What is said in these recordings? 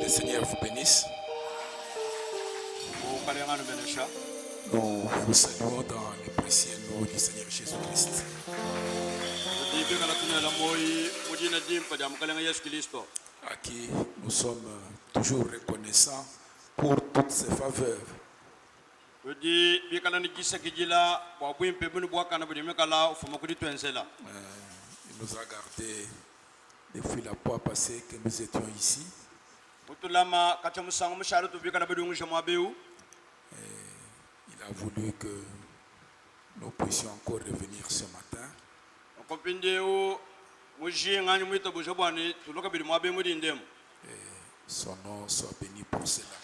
le Seigneur vous bénisse. Nous vous saluons dans le précieux nom du Seigneur Jésus-Christ. À qui nous sommes toujours reconnaissants pour toutes ses faveurs. Il nous a gardés depuis la fois passée que nous étions ici. Il a voulu que nous puissions encore revenir ce matin. Et son nom soit béni pour cela.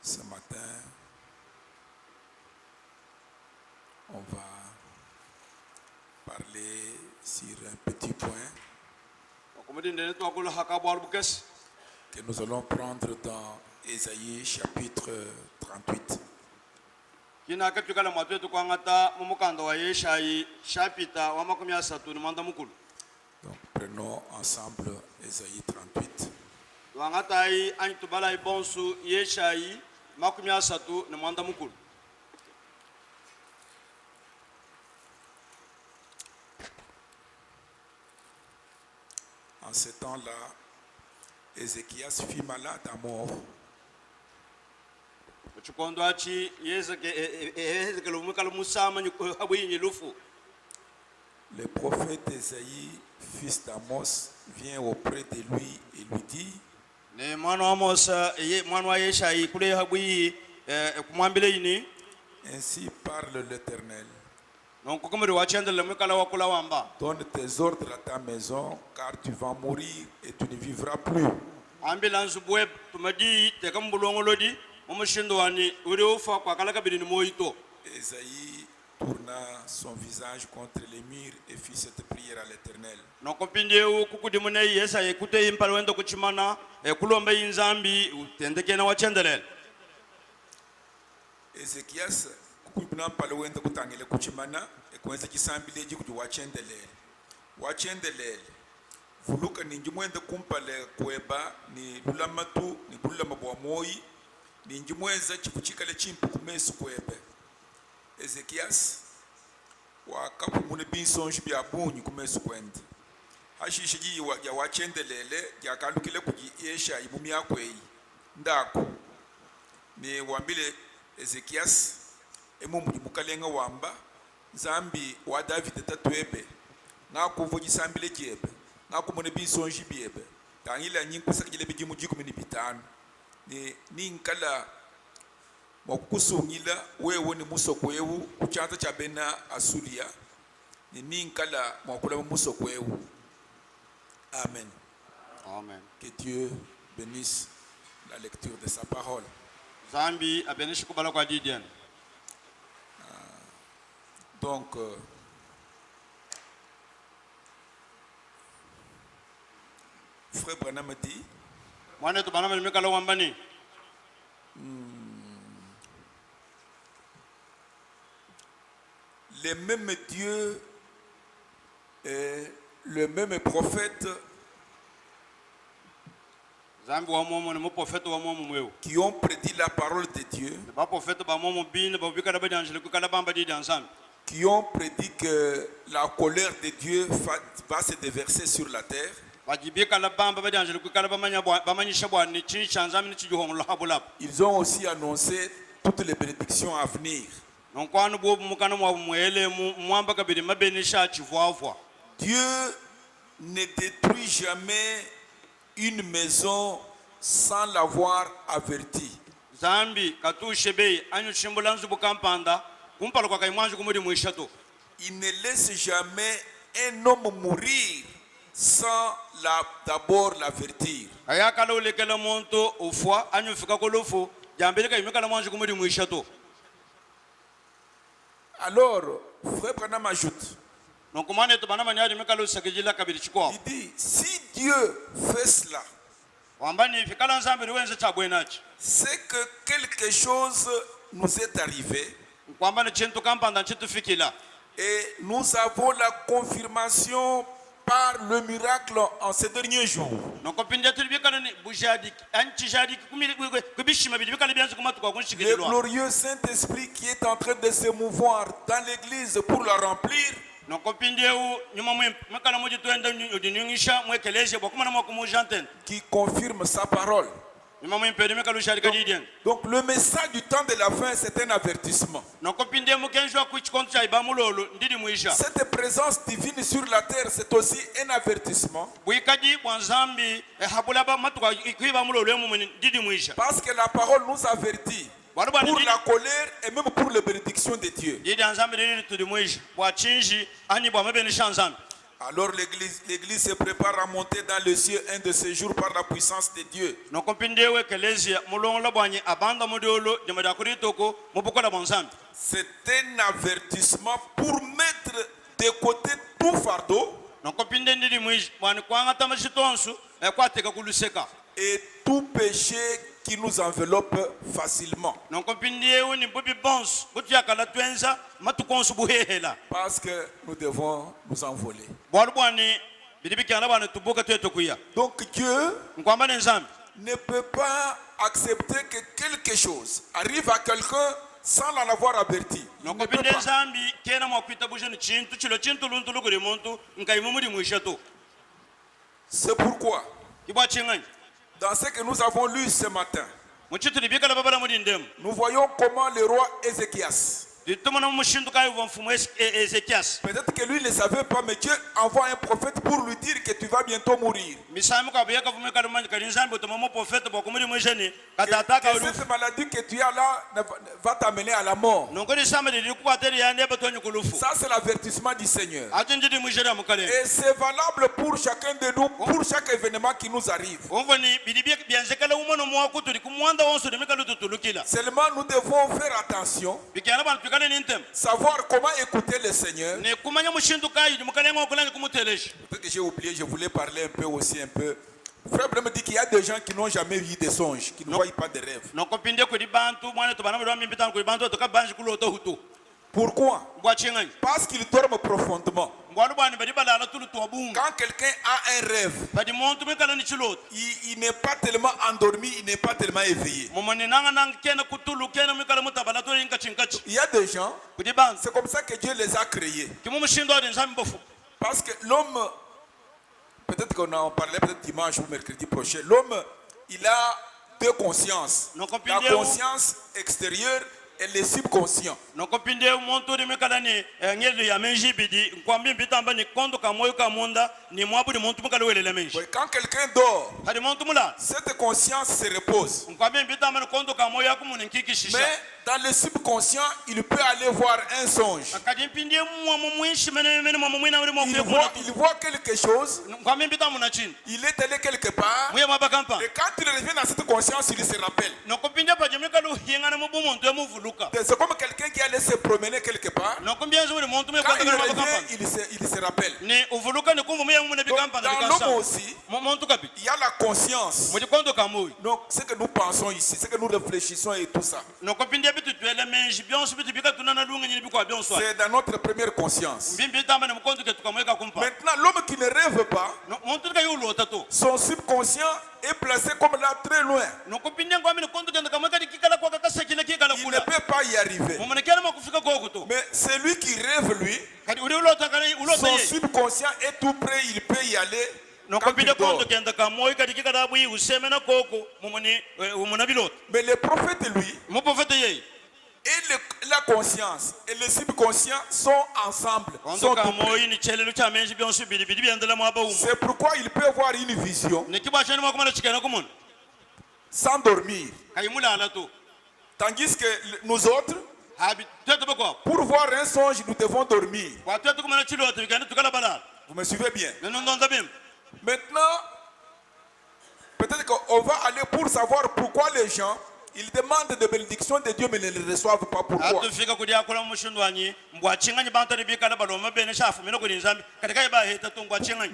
Ce matin, on va parler sur un petit point que nous allons prendre dans Ésaïe chapitre 38. Donc prenons ensemble Ésaïe 38. En ce temps-là, Ézéchias fut malade à mort. Le prophète Ésaïe, fils d'Amos, vient auprès de lui et lui dit: Ainsi parle l'Éternel. Donne tes ordres à ta maison, car tu vas mourir et tu ne vivras plus. Ésaïe tourna son visage contre les murs et fit cette prière à l'Éternel. Ézéchias kukubina palwenda kutangile kuchimana ekwenza chisambileji kuti wachendelele vuluka ninji mwenda kumpale kweba ni lulamatu ni kulama bwa moyi ninji mwenza chikuchikale chimpu kumesu kwebe. Ézéchias wakapumune binsonji bya bunyi kumesu kwenda hashishiji ya wachendelele yakalukile kuji yesha ibumi yakweyi ndako ni wambile Ézéchias emumuji mukalenga wamba zambi wa David tatwebe ngakuvo jisambile jebe ngakumune binsonji byebe tangila nyinkusa jile bijimu jikumi ni bitano ni nkala mwakusungila wewe ni musokwewu kuchanza cha bena asulia ni nkala mwakula musokwewu. Amen. Amen. Que Dieu bénisse la lecture de sa parole. Donc, Frère Branham dit, le même Dieu et le même prophète qui ont prédit la parole de Dieu, qui ont prédit que la colère de Dieu va se déverser sur la terre, ils ont aussi annoncé toutes les bénédictions à venir. Dieu ne détruit jamais une maison sans l'avoir averti. Il ne laisse jamais un homme mourir sans d'abord l'avertir. Alors, Frère Branham ajoute, il dit, si Dieu fait cela, c'est que quelque chose nous est arrivé Et nous avons la confirmation par le miracle en ces derniers jours. Le glorieux Saint-Esprit qui est en train de se mouvoir dans l'église pour la remplir. Qui confirme sa parole. Donc le message du temps de la fin, c'est un avertissement. Cette présence divine sur la terre, c'est aussi un avertissement. Parce que la parole nous avertit pour la colère et même pour les bénédictions de Dieu. Alors l'église se prépare à monter dans le ciel un de ces jours par la puissance de Dieu. C'est un avertissement pour mettre de côté tout fardeau et tout péché qui nous enveloppe facilement. Parce que nous devons nous envoler. Donc Dieu ne peut pas accepter que quelque chose arrive à quelqu'un sans l'en avoir averti. C'est pourquoi dans ce que nous avons lu ce matin, nous voyons comment le roi Ézéchias, peut-être que lui ne savait pas, mais Dieu envoie un prophète pour lui dire que tu vas bientôt mourir. Que cette maladie que tu as là va t'amener à la mort. Ça, c'est l'avertissement du Seigneur. Et c'est valable pour chacun de nous, pour chaque événement qui nous arrive. Seulement, nous devons faire attention, savoir comment écouter le Seigneur. Peut-être que j'ai oublié, je voulais parler un peu aussi un peu. Frère me dit qu'il y a des gens qui n'ont jamais eu de songes, qui ne voient pas de rêves. Pourquoi? Parce qu'ils dorment profondément. Quand quelqu'un a un rêve, il n'est pas tellement endormi, il n'est pas tellement éveillé. Il y a des gens, c'est comme ça que Dieu les a créés. Parce que l'homme, peut-être qu'on en parlait peut-être dimanche ou mercredi prochain, l'homme, il a deux consciences. La conscience extérieure et le subconscient. Quand quelqu'un dort, cette conscience se repose. Mais dans le subconscient, il peut aller voir un songe. Il voit quelque chose. Il est allé quelque part. Et quand il revient dans cette conscience, il se rappelle. C'est comme quelqu'un qui allait se promener quelque part. Quand il revient, il se rappelle. Donc, dans l'homme aussi, il y a la conscience. Donc, ce que nous pensons ici, ce que nous réfléchissons et tout ça, c'est dans notre première conscience. Maintenant, l'homme qui ne rêve pas, son subconscient est placé comme là très loin. Il ne peut pas y arriver. Mais celui qui rêve, lui, son subconscient est tout près, il peut y aller. Quand il dort. Mais le prophète, lui, et la conscience et le subconscient sont ensemble. C'est pourquoi il peut avoir une vision sans dormir. Tandis que nous autres, pour voir un songe, nous devons dormir. Vous me suivez bien? Maintenant, peut-être qu'on va aller pour savoir pourquoi les gens, Ils demandent des bénédictions de Dieu mais ne les reçoivent pas. Pourquoi?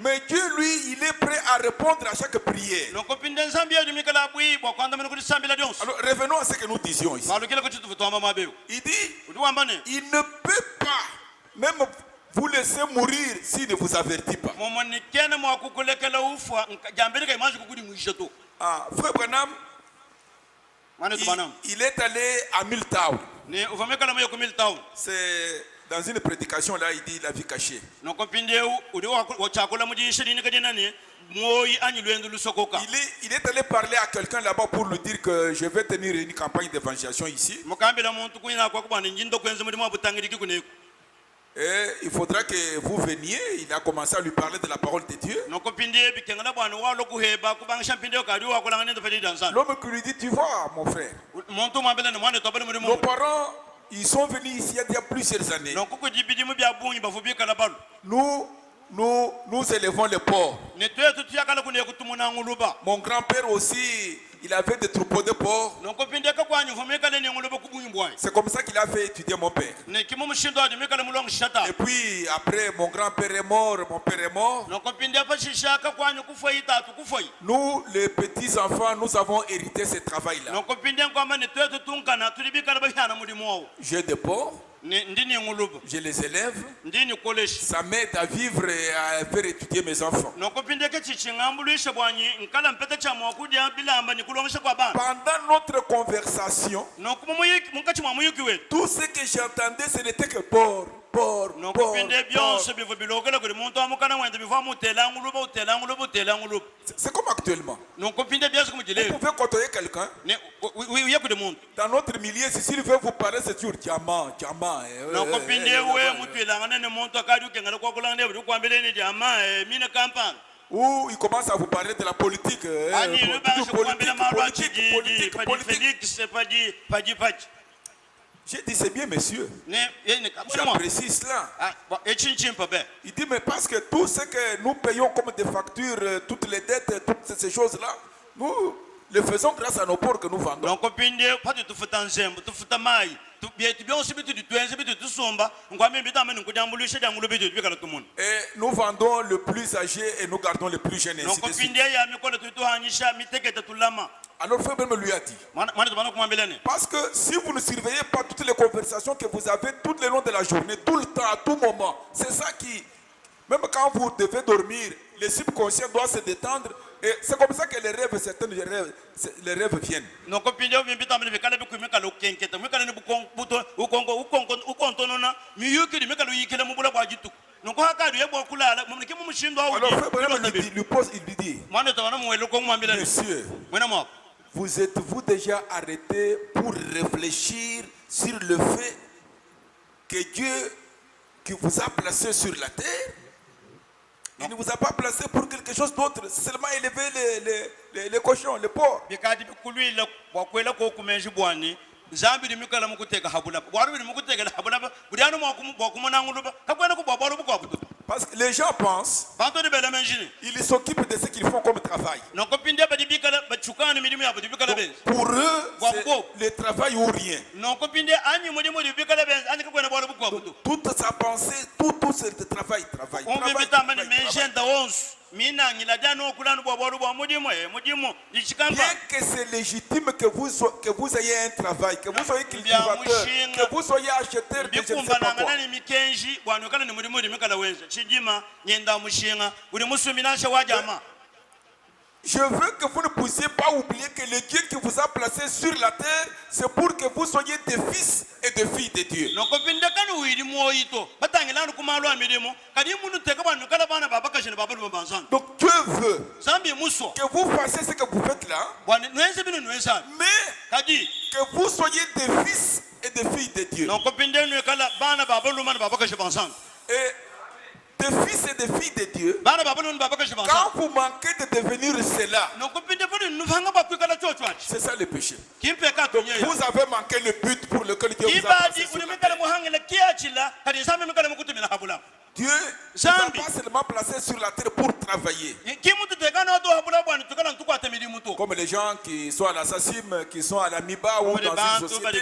Mais Dieu, lui, il est prêt à répondre à chaque prière. Alors revenons à ce que nous disions ici. Il dit, il ne peut pas même vous laisser mourir s'il ne vous avertit pas. Ah, Frère Branham, il est allé à Milltown. C'est dans une prédication là, il dit la vie cachée. Il est allé parler à quelqu'un là-bas pour lui dire que je vais tenir une campagne d'évangélisation ici. Et il faudra que vous veniez. Il a commencé à lui parler de la parole de Dieu. L'homme qui lui dit, tu vois mon frère, nos parents, ils sont venus ici il y a plusieurs années. Nous élevons les porcs. Mon grand-père aussi, il avait des troupeaux de porcs. C'est comme ça qu'il a fait étudier mon père. Et puis après, mon grand-père est mort, mon père est mort. Nous, les petits-enfants, nous avons hérité ce travail-là. J'ai des porcs. Je les élève. Ça m'aide à vivre et à faire étudier mes enfants. Pendant notre conversation, tout ce que j'entendais, ce n'était que porc. C'est comme actuellement. Vous pouvez côtoyer quelqu'un. Dans notre milieu, s'il veut vous parler, c'est toujours diamant. Ou il commence à vous parler de la politique. J'ai dit c'est bien monsieur. J'apprécie cela. Il dit mais parce que tout ce que nous payons comme des factures, toutes les dettes, toutes ces choses-là, nous le faisons grâce à nos porcs que nous vendons. Et nous vendons le plus âgé et nous gardons le plus jeune. Alors Frère Branham lui a dit, parce que si vous ne surveillez pas toutes les conversations que vous avez tout le long de la journée, tout le temps, à tout moment, c'est ça qui, même quand vous devez dormir, le subconscient doit se détendre. Et c'est comme ça que les rêves, certains les rêves viennent. Alors Frère Branham lui dit, monsieur, vous êtes-vous déjà arrêté pour réfléchir sur le fait que Dieu qui vous a placé sur la terre, il ne vous a pas placé pour quelque chose d'autre, seulement élever les cochons, les porcs. Parce que les gens pensent, ils s'occupent de ce qu'ils font comme travail. Pour eux, c'est le travail ou rien. Toute sa pensée, tout c'est le travail. Bien que c'est légitime que vous ayez un travail, que vous soyez cultivateur, que vous soyez acheteur de je ne sais pas quoi. Je veux que vous ne puissiez pas oublier que le Dieu qui vous a placé sur la terre, c'est pour que vous soyez des fils et des filles de Dieu. Donc Dieu veut que vous fassiez ce que vous faites là, mais que vous soyez des fils et des filles de Dieu. Et des fils et des filles de Dieu, quand vous manquez de devenir cela, c'est ça le péché. Vous avez manqué le but pour lequel Dieu vous a placé sur la terre. Dieu ne vous a pas seulement placé sur la terre pour travailler. Comme les gens qui sont à la SACIM, qui sont à la MIBA ou dans une société.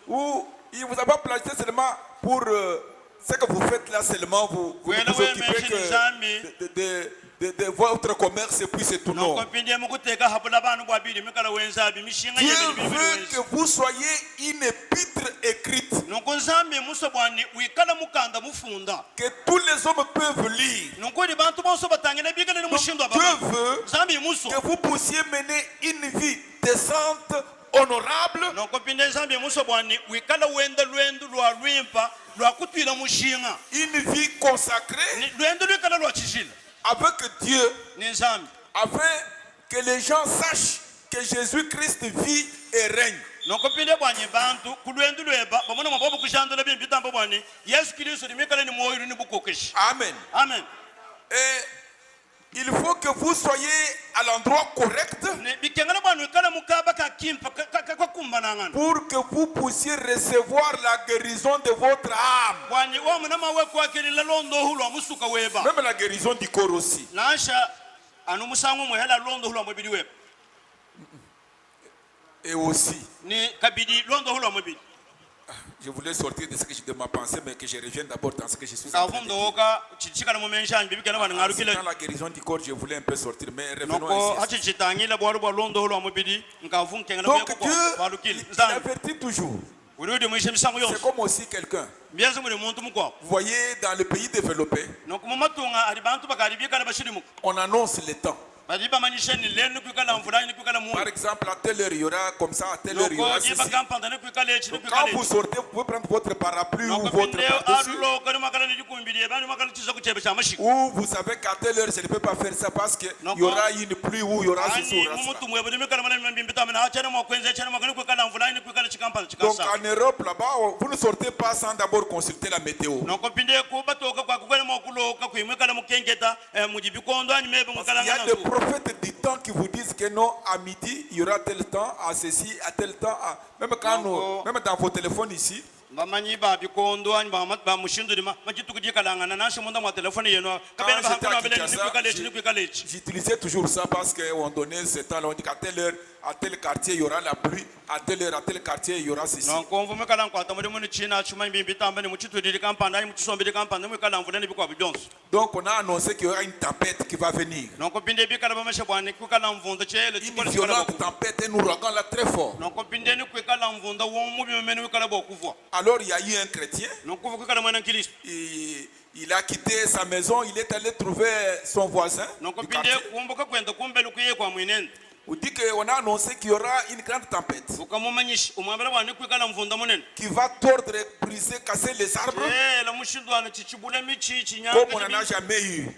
Où il ne vous a pas placé seulement pour ce que vous faites là seulement, vous vous occupez que de votre commerce et puis c'est tout. Non. Dieu veut que vous soyez une épître écrite que tous les hommes peuvent lire. Dieu veut que vous puissiez mener une vie décente, honorable, une vie consacrée avec Dieu, afin que les gens sachent que Jésus-Christ vit et règne. Amen. Amen. Et il faut que vous soyez à l'endroit correct pour que vous puissiez recevoir la guérison de votre âme. Même la guérison du corps aussi. Et aussi, je voulais sortir de ce que je de ma pensée, mais que je revienne d'abord dans ce que je suis en train de dire. Dans la guérison du corps, je voulais un peu sortir, mais revenons ici. Donc Dieu, il avertit toujours. C'est comme aussi quelqu'un. Vous voyez, dans le pays développé, on annonce les temps. Par exemple, à telle heure il y aura comme ça, à telle heure il y aura ceci. Donc, quand vous sortez, vous pouvez prendre votre parapluie ou votre par-dessus. Ou vous savez qu'à telle heure je ne peux pas faire ça parce qu'il y aura une pluie ou il y aura ceci ou cela. Donc en Europe là-bas, vous ne sortez pas sans d'abord consulter la météo. Parce qu'il y a des prophètes du temps qui vous disent que non, à midi, il y aura tel temps, à ceci, à tel temps. Même dans vos téléphones ici. J'utilisais toujours ça parce qu'on donnait ce temps-là. On dit qu'à telle heure, à tel quartier, il y aura la pluie. À telle heure, à tel quartier, il y aura ceci. Donc on a annoncé qu'il y aura une tempête qui va venir. Une violente tempête, un ouragan là très fort. Alors il y a eu un chrétien. Il a quitté sa maison, il est allé trouver son voisin. On dit qu'on a annoncé qu'il y aura une grande tempête qui va tordre, briser, casser les arbres comme on n'en a jamais eu.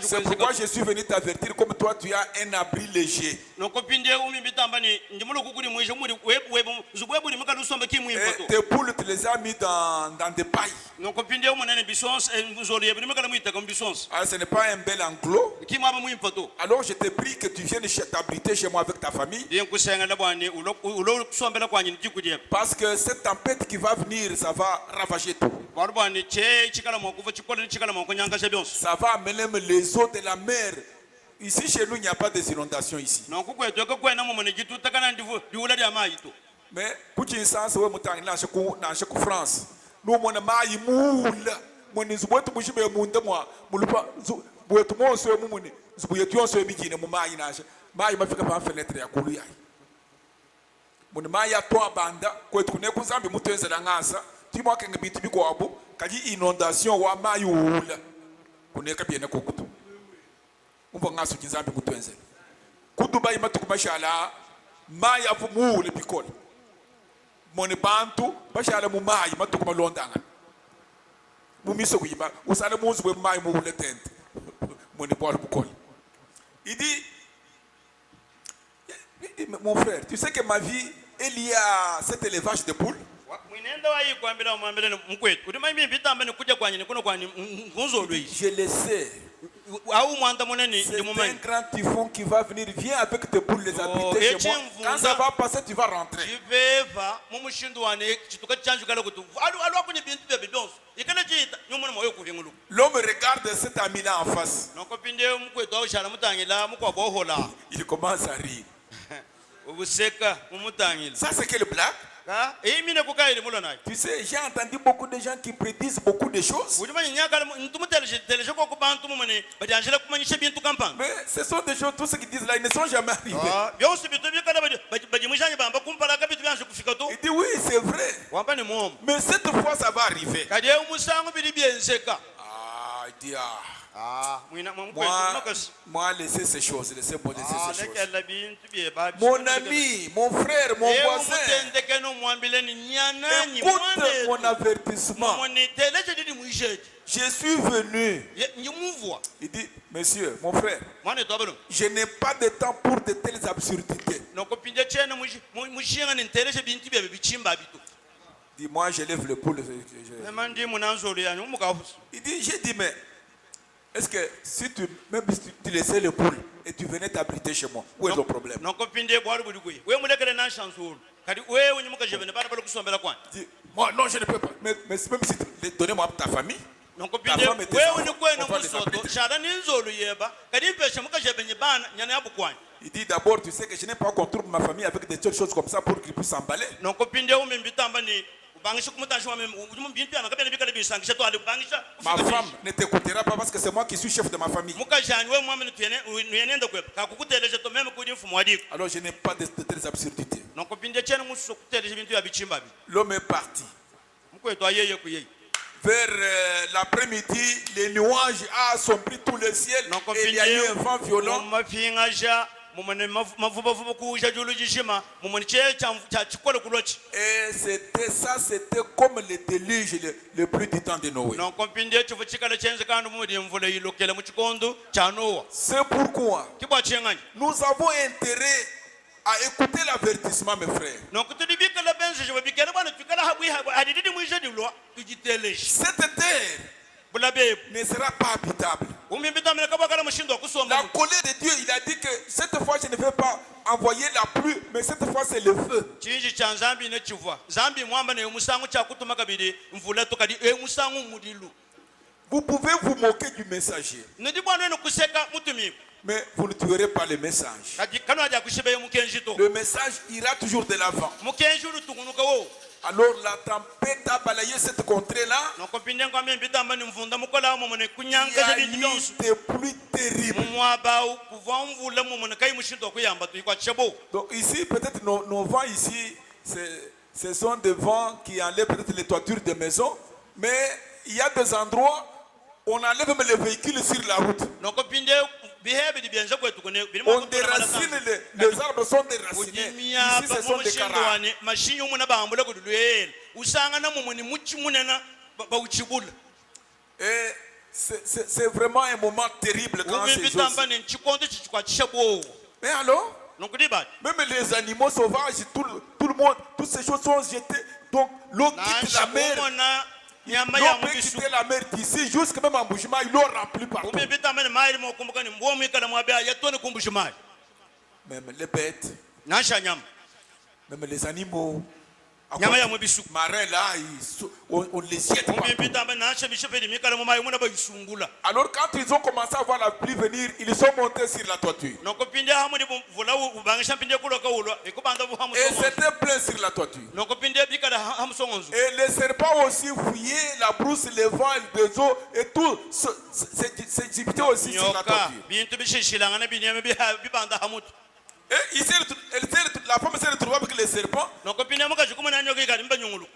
C'est pourquoi je suis venu t'avertir, comme toi tu as un abri léger. Et tes poules, tu les as mis dans des pailles. Alors ce n'est pas un bel enclos. Alors je te prie que tu viennes t'abriter chez moi avec ta famille. Parce que cette tempête qui va venir, ça va ravager tout. Ça va amener les eaux de la mer. Ici chez nous, il n'y a pas des inondations ici. Mais pour une sens, nous sommes en France. Nous sommes kaji inondation wa mayula kuneka biene kokutu umva ngaso kinzambi kutwenze kuduba imatu kumashala maya vumule bikole mone bantu bashala mu mayi matu kumalondanga mumiso kuyiba usale muzi we mayi mu letente mone bol bukole. Il dit, mon frère, tu sais que ma vie est liée à cet élevage de poules. Je le sais. C'est un grand typhon qui va venir. Viens avec tes poules les habiter chez moi. Quand ça va passer, tu vas rentrer. L'homme regarde cet ami-là en face. Il commence à rire. Ça, c'est quelle blague? Tu sais, j'ai entendu beaucoup de gens qui prédisent beaucoup de choses. Mais ce sont des choses, tous ceux qui disent là, ils ne sont jamais arrivés. Il dit oui, c'est vrai. Mais cette fois, ça va arriver. Ah, il dit moi, laissez ces choses, laissez-moi laisser ces choses. Mon ami, mon frère, mon voisin, écoute mon avertissement. Je suis venu. Il dit, monsieur, mon frère, je n'ai pas de temps pour de telles absurdités. Dis-moi, je lève le pouls. Il dit, j'ai dit, mais est-ce que si tu, même si tu laissais le pouls et tu venais t'abriter chez moi, où est le problème? Dis, moi, non, je ne peux pas. Mais même si tu donnez-moi ta famille, ta femme et tes enfants, on va les abriter. Il dit d'abord, tu sais que je n'ai pas contrôle ma famille avec des choses comme ça pour qu'ils puissent s'emballer. Ma femme ne t'écoutera pas parce que c'est moi qui suis chef de ma famille. Alors je n'ai pas de telles absurdités. L'homme est parti. Vers l'après-midi, les nuages ont assombri tout le ciel et il y a eu un vent violent. Et c'était comme le déluge le plus du temps de Noé. C'est pourquoi nous avons intérêt à écouter l'avertissement, mes frères. Cette terre ne sera pas habitable. La colère de Dieu, il a dit que cette fois je ne vais pas envoyer la pluie, mais cette fois c'est le feu. Vous pouvez vous moquer du messager, mais vous ne tuerez pas le message. Le message ira toujours de l'avant. Alors la tempête a balayé cette contrée-là. Il y a eu des pluies terribles. Donc ici, peut-être nos vents ici, ce sont des vents qui enlèvent peut-être les toitures des maisons. Mais il y a des endroits où on enlève même les véhicules sur la route. On déracine, les arbres sont déracinés. Ici, ce sont des carats. Et c'est vraiment un moment terrible quand c'est chose. Mais alors, même les animaux sauvages, tout le monde, toutes ces choses sont jetées. Donc, l'eau quitte la mer. L'eau peut quitter la mer d'ici, jusqu'à même en Bouchima, il l'eau rempli partout. Même les bêtes, même les animaux, marins là, on les jette partout. Alors quand ils ont commencé à voir la pluie venir, ils sont montés sur la toiture. Et c'était plein sur la toiture. Et les serpents aussi fouillaient la brousse, les vents, les eaux et tout. C'est aussi sur la toiture. Et ici, la femme s'est retrouvée avec les serpents,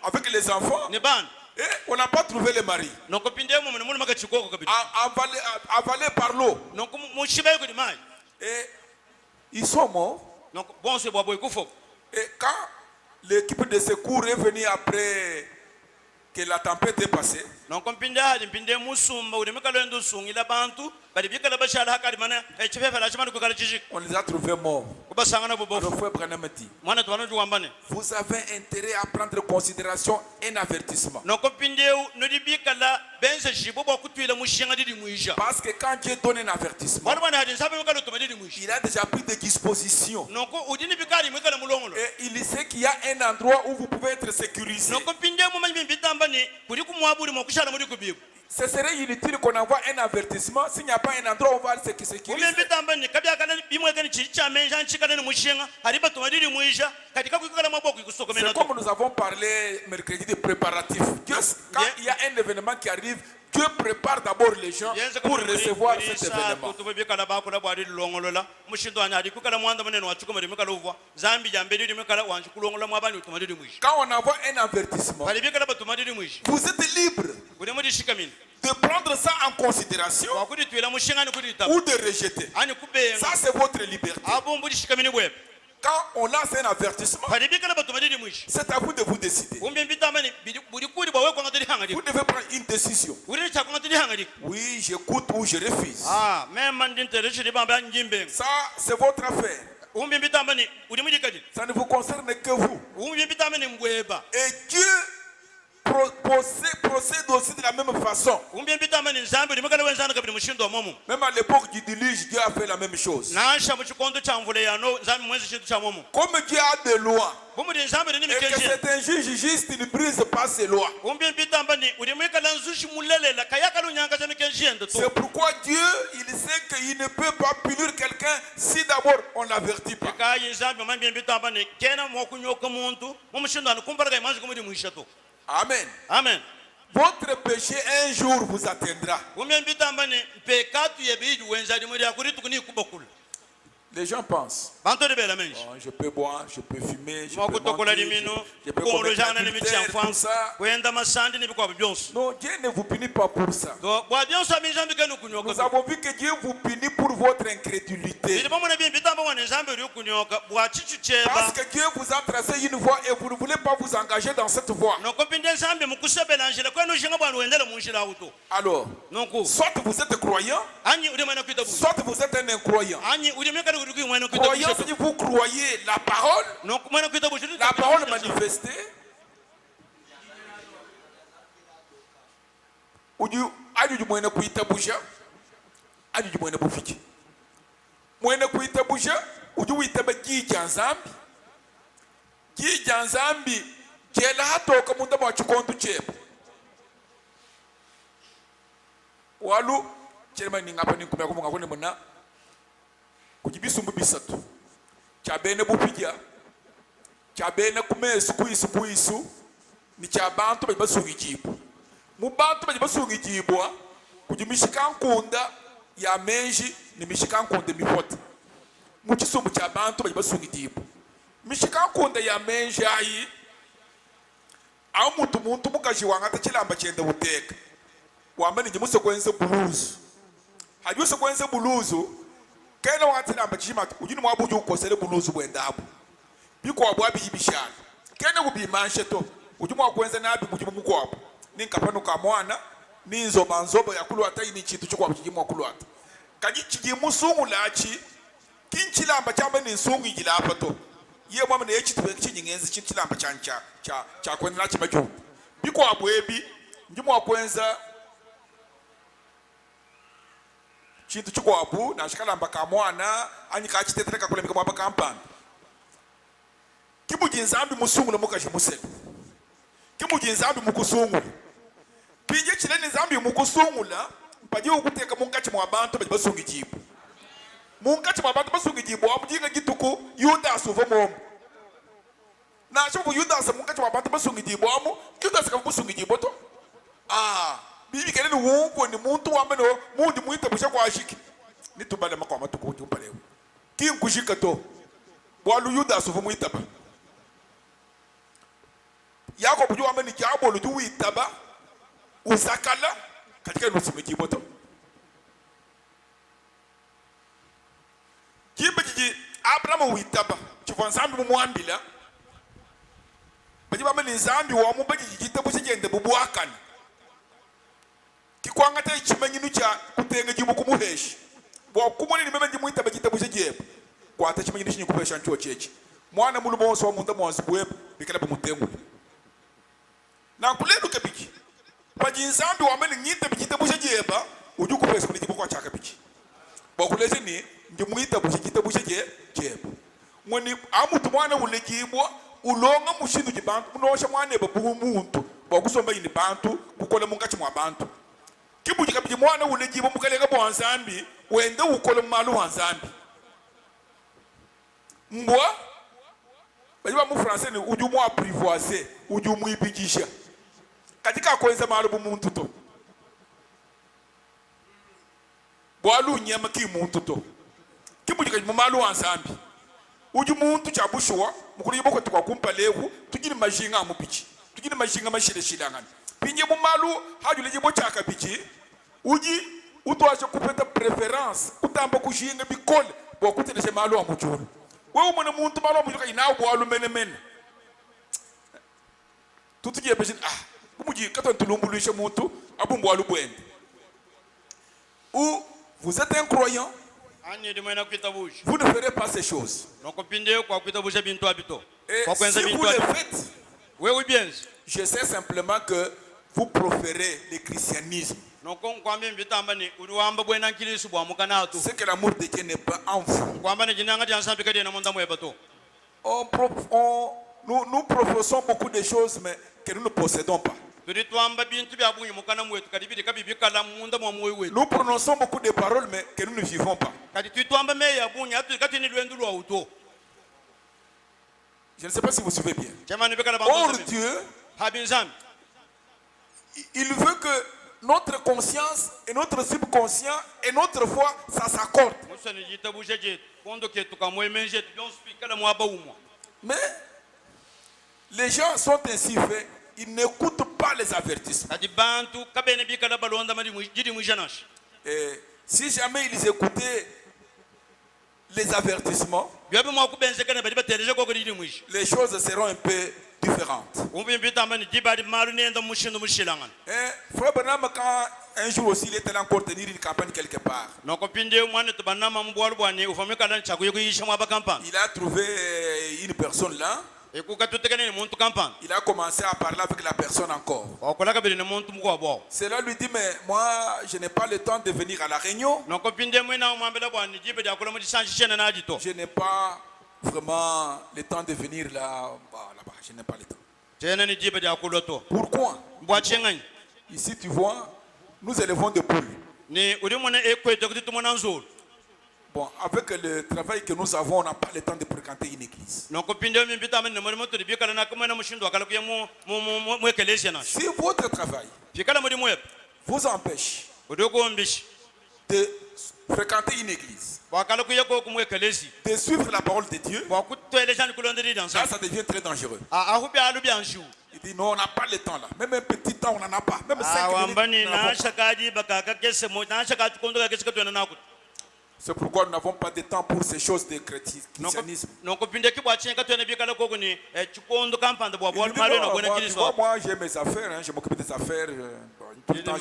avec les enfants, et on n'a pas trouvé le mari. Avalé par l'eau. Et ils sont morts. Et quand l'équipe de secours est venue après que la tempête est passée. Non compinde hadi pinde musumba uri mikalo ndo sungila bantu bali bikala bashala hakadi mana chefefa la chama ko kala chishik On les a trouvés morts. kubasanga na bobo Alors, frère Branham dit, mwana twana juwambane vous avez intérêt à prendre en considération un avertissement. non compinde no di bikala bense shibo bo kutwila mushinga didi muisha Parce que quand Dieu donne un avertissement, mwana bana hadi sabe mikalo to didi muisha il a déjà pris des dispositions. non ko udini bikali mikala mulongolo Et il sait qu'il y a un endroit où vous pouvez être sécurisé. non compinde mo manyi bitambani kuri kumwaburi mo kushala muri kubibu Ce serait inutile qu'on envoie un avertissement s'il n'y a pas un endroit où on va se sécuriser. umbe bitambani kabya kana bimwe kana chicha menja nchikana ni mushinga hariba to didi muisha katika kukala maboko ikusokomena C'est comme nous avons parlé mercredi de préparatifs. Quand il y a un événement qui arrive, Dieu prépare d'abord les gens pour recevoir cet événement. Quand on envoie un avertissement, vous êtes libre de prendre ça en considération ou de rejeter. Ça, c'est votre liberté. Quand on lance un avertissement, c'est à vous de vous décider. Vous devez prendre une décision. Oui, j'écoute ou je refuse. Ça, c'est votre affaire. Ça ne vous concerne que vous. Et Dieu procède aussi de la même façon. Même à l'époque du déluge, Dieu a fait la même chose. Comme Dieu a des lois, et que c'est un juge juste, il ne brise pas ses lois. C'est pourquoi Dieu, il sait qu'il ne peut pas punir quelqu'un si d'abord on ne l'avertit pas. Amen. Amen. Votre péché un jour vous atteindra. Les gens pensent, oh, je peux boire, je peux fumer, je peux mentir, je peux commettre adultère, tout ça. Non, Dieu ne vous punit pas pour ça. Nous avons vu que Dieu vous punit pour votre incrédulité. Parce que Dieu vous a tracé une voie et vous ne voulez pas vous engager dans cette voie. Alors, soit vous êtes croyant, soit vous êtes un incroyant. Croyant, c'est vous croyez la parole manifestée. Adu mwene kuita busha, adu mwene bufiki. Mwene kuita busha, uju wita ba gijanzambi. Gijanzambi, jela hatoka munda mwa chukondu chepe. Walu, chema ningapa ninkumya kumunga kune muna. Kujibisumbu bisatu cyabene bupijya cyabene kumesu kuisu ni cyabantu basunga igibo mu bantu basunga igibwa kujimishika nkunda ya menji ni mishika nkunda mipota mu kisumbu cyabantu basunga igibo mishika nkunda ya menji ayi aho muntu mukaji wangata kilamba cyenda buteka wamane ngimuse kwenze buluzu hajuse kwenze buluzu kena wakati na mbajima ujini mwabu uju ukosele buluzu bwendabu biko wabu wabi hibishana kena ubi mansheto ujumu wakwenze nabi ujumu muko wabu ninkapanu kamwana ninzoba nzoba ya kulu hata ini chitu chukwa mchijimu wa kulu hata kaji chijimu sungu lachi kinchilamba chamba ni sungu igila hapa to ye mwame na yechi tuwe kichi nyingenzi chinchilamba cha kwenye lachi majuu biko wabu ebi ujumu wakwenza chintu chukwabu na shikalamba kamwana anyika chitetereka kulembeka mwaba kampani kibujinzambi musungu mukaji musebe kibujinzambi mukusungula pinje chileni zambi mukusungula mpaje ukuteka mungachi mwabantu basunga ijibu mungachi mwabantu basunga ijibu amujinga gituku Yudas uva momo na shobu Yudas mungachi mwabantu basunga ijibu amu Yudas kabusunga ijibu to bibi kelele wumpo ni muntu wameno mundi muita busha kwa ashiki nitubale makwa matukuti umpalewe kinkushika to bwalu Yudas uva muitaba yako buju wameni jabo lu uitaba uzakala katika nusume jiboto jimbe jiji Abraham uitaba chivanzambi mumwambila baji bameni zambi wa mumbaji jita busha jende bubuaka ate chimanyi nucha kutenga jibu kumuheshi bwa kumoni ni meme muita bagita buje kwa ate chimanyi nishinyi kupesha ncho chechi mwana mulumo wonso wa munda mwanzi bwebe bikala bumutengu na kulelu kabiki bajinsambi wamene ngite bikita buje jeba uju kupesha kuni jibu kwa chaka biki bwa kuleze ni ndimuita buje kita buje jeba mwani amutu mwana ulejibo ulonga mushindu jibantu munosha mwana eba bumuntu bwa kusomba yini bantu kukola mungachi mwa bantu kibuji kabiji mwana ulejibo mukalega bwanzambi wende ukola malu wanzambi mbwa bajiba mu français ni uju mu apprivoiser uju mu ibijisha katika kwenza malu bumuntu to bwalu nyama ki muntu to kibuji kabiji malu wanzambi uju muntu chabushwa mukuri yiboko tukwa kumpa lehu tujini majinga amupichi tujini majinga mashire shilangani pinye mu malu haju lejibo chaka bichi uji utwaje kupeta preference kutamba kushinga bikole bwa kuteleshe malu amujuru wewe umone muntu malu amujuru inawo bwalu mene tutugiye peshin umuji katon tulumbuluisha muntu abumbu walu bwende ou vous êtes un croyant vous ne ferez pas ces choses et si vous le faites je sais simplement que vous proférez le christianisme c'est que l'amour de Dieu n'est pas en vous. Nous professons beaucoup de choses mais que nous ne possédons pas. Nous prononçons beaucoup de paroles mais que nous ne vivons pas. Je ne sais pas si vous suivez bien. Or Dieu, il veut que notre conscience et notre subconscient et notre foi, ça s'accorde. Mais les gens sont ainsi faits, ils n'écoutent pas les avertissements. Et si jamais ils écoutaient les avertissements, les choses seront un peu différentes. Frère Branham, quand un jour aussi il était encore tenir une campagne quelque part, il a trouvé une personne là. Il a commencé à parler avec la personne encore. Cela lui dit, mais moi je n'ai pas le temps de venir à la réunion. Je n'ai pas vraiment le temps de venir là-bas. Je n'ai pas le temps. Pourquoi? Ici tu vois, nous élevons des poules. Bon, avec le travail que nous avons, on n'a pas le temps de fréquenter une église. Si votre travail vous empêche de fréquenter une église, de suivre la parole de Dieu, là ça devient très dangereux. Il dit non, on n'a pas le temps là. Même un petit temps, on n'en a pas. Même 5 minutes. C'est pourquoi nous n'avons pas de temps pour ces choses de christianisme. Moi j'ai mes affaires, hein, je m'occupe des affaires. Tout le temps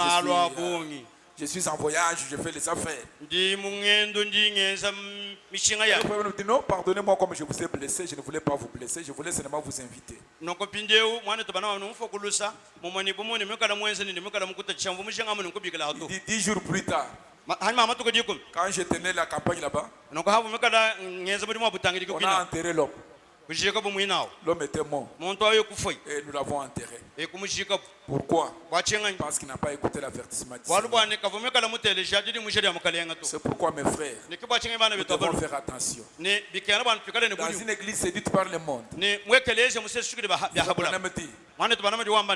je suis en voyage, je fais les affaires. Le dit non, pardonnez-moi comme je vous ai blessé, je ne voulais pas vous blesser, je voulais seulement vous inviter. 10 jours plus tard, quand je tenais la campagne là-bas, on a enterré l'homme. L'homme était mort. Et nous l'avons enterré. Pourquoi? Parce qu'il n'a pas écouté l'avertissement. C'est pourquoi mes frères, nous devons faire attention. Dans une église séduite par le monde, il y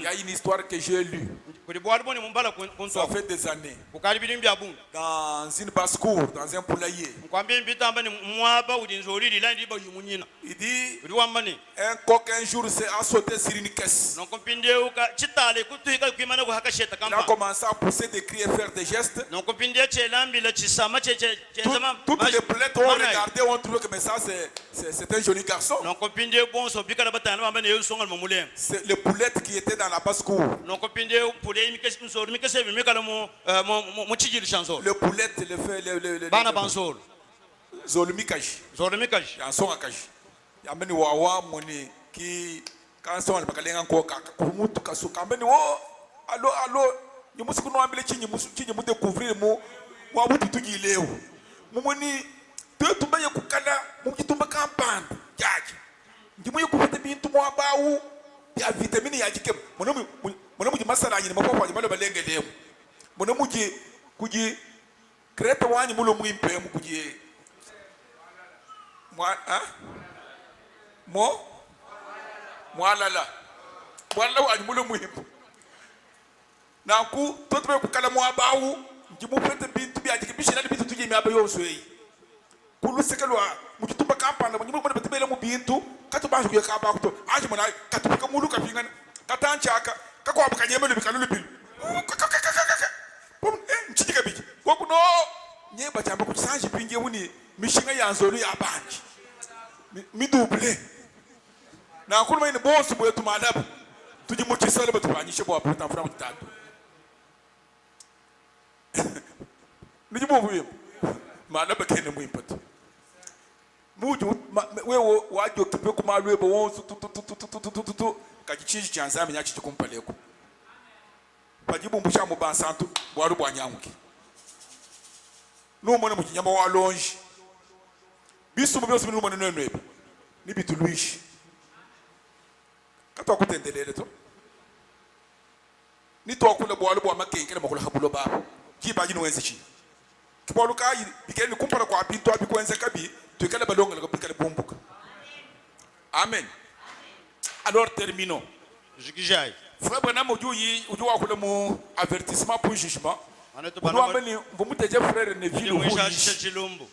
a une histoire que j'ai lue. Ça fait des années. Dans une basse-cour, dans un poulailler. Il dit, un coq un jour s'est sauté sur une caisse. Il a commencé à pousser des cris et faire des gestes. Toutes les poulettes ont regardé, ont trouvé que mais ça c'est un joli garçon. C'est les poulettes qui étaient dans la basse-cour. ule nzolo mikese bimikala mu chijili cha nzolo Le poulette, le fait, bana banzolo Zolumikash. nzolo mikaji Yansonga kash. Yameni wawa moni ki kanso al bakalenga nko kumutu kasuka. Ambeni wo alo nyimusi kuno ambile chinyi mu découvrir mu wabutu tuji leo. Mumoni to tumba ye kukala mu kitumba kampani yaje. Ndimu ye kufite bintu mu abawu ya vitamini yaje kem. Monamu ji masala nyine mapapa nyimalo balenge leo. Monamu ji kuji kreta wanyi mulo muimpe mu kuji mwalala wa mulo muhimu na ku totobe kukala mu abawu njimu pete bintu bya dikibishira bintu tuje mi abayo soyi kulu sekelwa mu kitumba kampanda mu nyimu mo betebele mu bintu katu banju ku yakaba ku to aje mona katu ka mulu ka pingana katanchaka kakwa bakanyemelo bikalulu bilu pom nchijika biji goku no nyeba chamba ku sanji pinge wuni mishinga yanzolo ya banji mi double na kuluma ni boss boyetu madaba tuji mu chisale batubanyishe bo apita mfura mutatu niji bo vuye madaba kene mu impato muju wewo wajo kipe ku malwe bo wonsu tu kajichiji chanzame nyachi kumpaleko pajibu mbusha mu bansantu bwaru bwanyanguki no mona mu kinyama wa longe bisu mu byose bintu mwana nwenwe ni bituluishi katwa kutendelele to ni to akula bwalo bwa makenke makula habulo babo kibaji nwenze chi kibolu kai bikeni kumpara kwa bintu abikwenze kabi tukala balonga la bikale bombuka amen alors terminons jikijai frère Branham uju akula mu avertissement pour jugement uju ameni vumuteje frère Neville uhu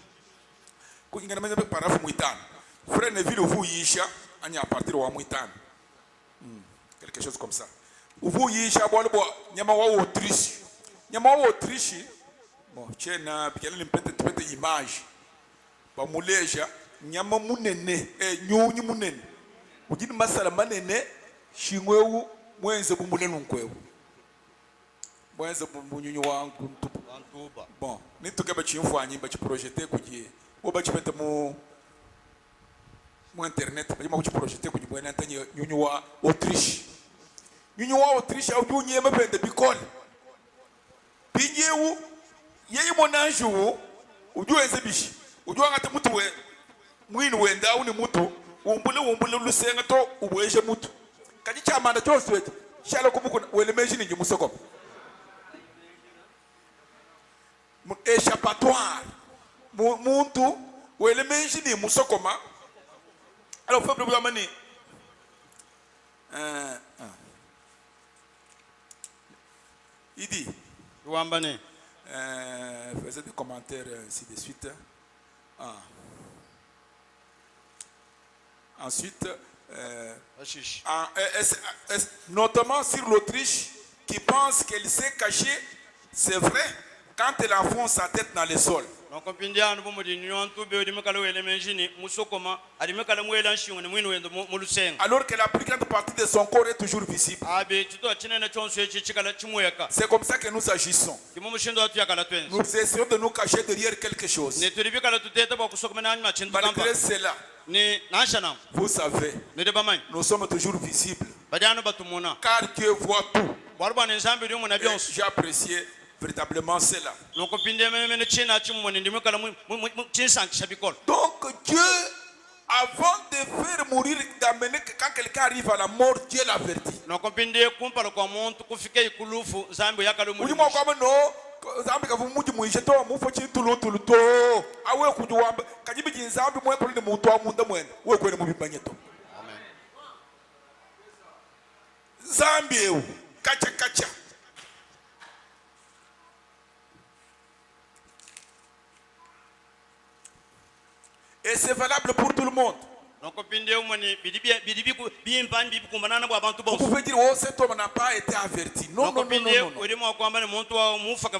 kungana meza parafu muitano frère Neville uvu yisha ani à partir wa muitano quelque chose comme ça uvu yisha bolo bo nyama wa Autriche bon chena bikele limpete image ba muleja nyama munene nyunyi munene ujini masala manene shingwewu mwenze bumunene nkwewu mwenze bunyunyu wangu ntuba bon nitukeba chimfwanyi ba chiprojete kuji oba chipeta mu internet ba mu chiprojete kuji bwana ntanye nyunyu wa Autriche au nyunye mabende bikole pinyewu yeye monanju ujuenze bishi ujuanga mutu we mwini wenda uni mutu umbule lusenga to ubweje mutu kaji chamanda chose wete shala kumuko wele mejini ngi musoko échappatoire muntu wele mejini musokoma alors faut problème mani idi wambane faisait des commentaires ainsi de suite. Ensuite, notamment sur l'Autriche qui pense qu'elle s'est cachée, c'est vrai, quand elle enfonce sa tête dans le sol. Alors que la plus grande partie de son corps est toujours visible. C'est comme ça que nous agissons. Nous essayons de nous cacher derrière quelque chose. Malgré cela, vous savez, nous sommes toujours visibles. Car Dieu voit tout. J'ai apprécié véritablement cela. Donc Dieu, avant de faire mourir, d'amener quand quelqu'un arrive à la mort, Dieu l'avertit. Zambi kavumuji muisheto mufa chintulu to awe kujuwamba kajibi jinzambi mwe kolini muntu wa munda mwene we kwene mubibanyeto amen zambi eu kacha et c'est valable pour tout le monde. Vous pouvez dire, oh, cet homme n'a pas été averti. Non, non, non, non, non.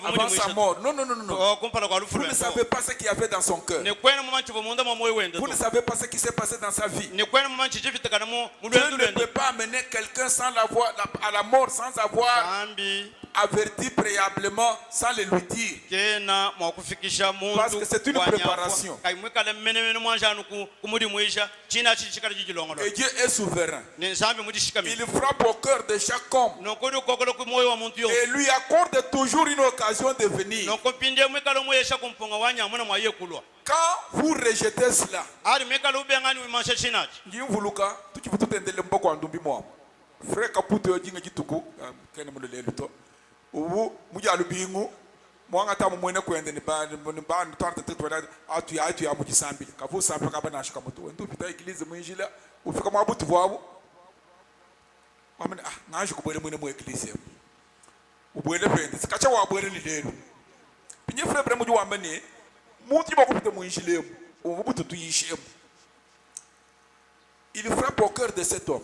Avant sa mort. Non, non, non, non. Vous ne savez pas ce qu'il y avait dans son cœur. Vous ne savez pas ce qui s'est passé dans sa vie. Dieu ne peut pas amener quelqu'un à la mort sans avoir averti préalablement, sans le lui dire. Parce que c'est une préparation. Et Dieu est souverain. Il frappe au cœur de chaque homme. Et lui accorde toujours une occasion de venir. Quand vous rejetez cela, frère Kaputo jinga jituku kene mun le luto ubu mujalu bingu mwanga tamu mwene kwende ni ba ntwarte tetwena atu ya mu kisambi kavu sambi ka bana shika mutu ndu pita ikilize mwinjila ufika mu abutu bwabo wamene ngaje kubwele mwene mu ikilize ubwele pende sikacha wa bwele ni lelo pinye frère bre muju wambane mutu bakupita mwinjile ubu butu tuyishemu. Il frappe au cœur de cet homme.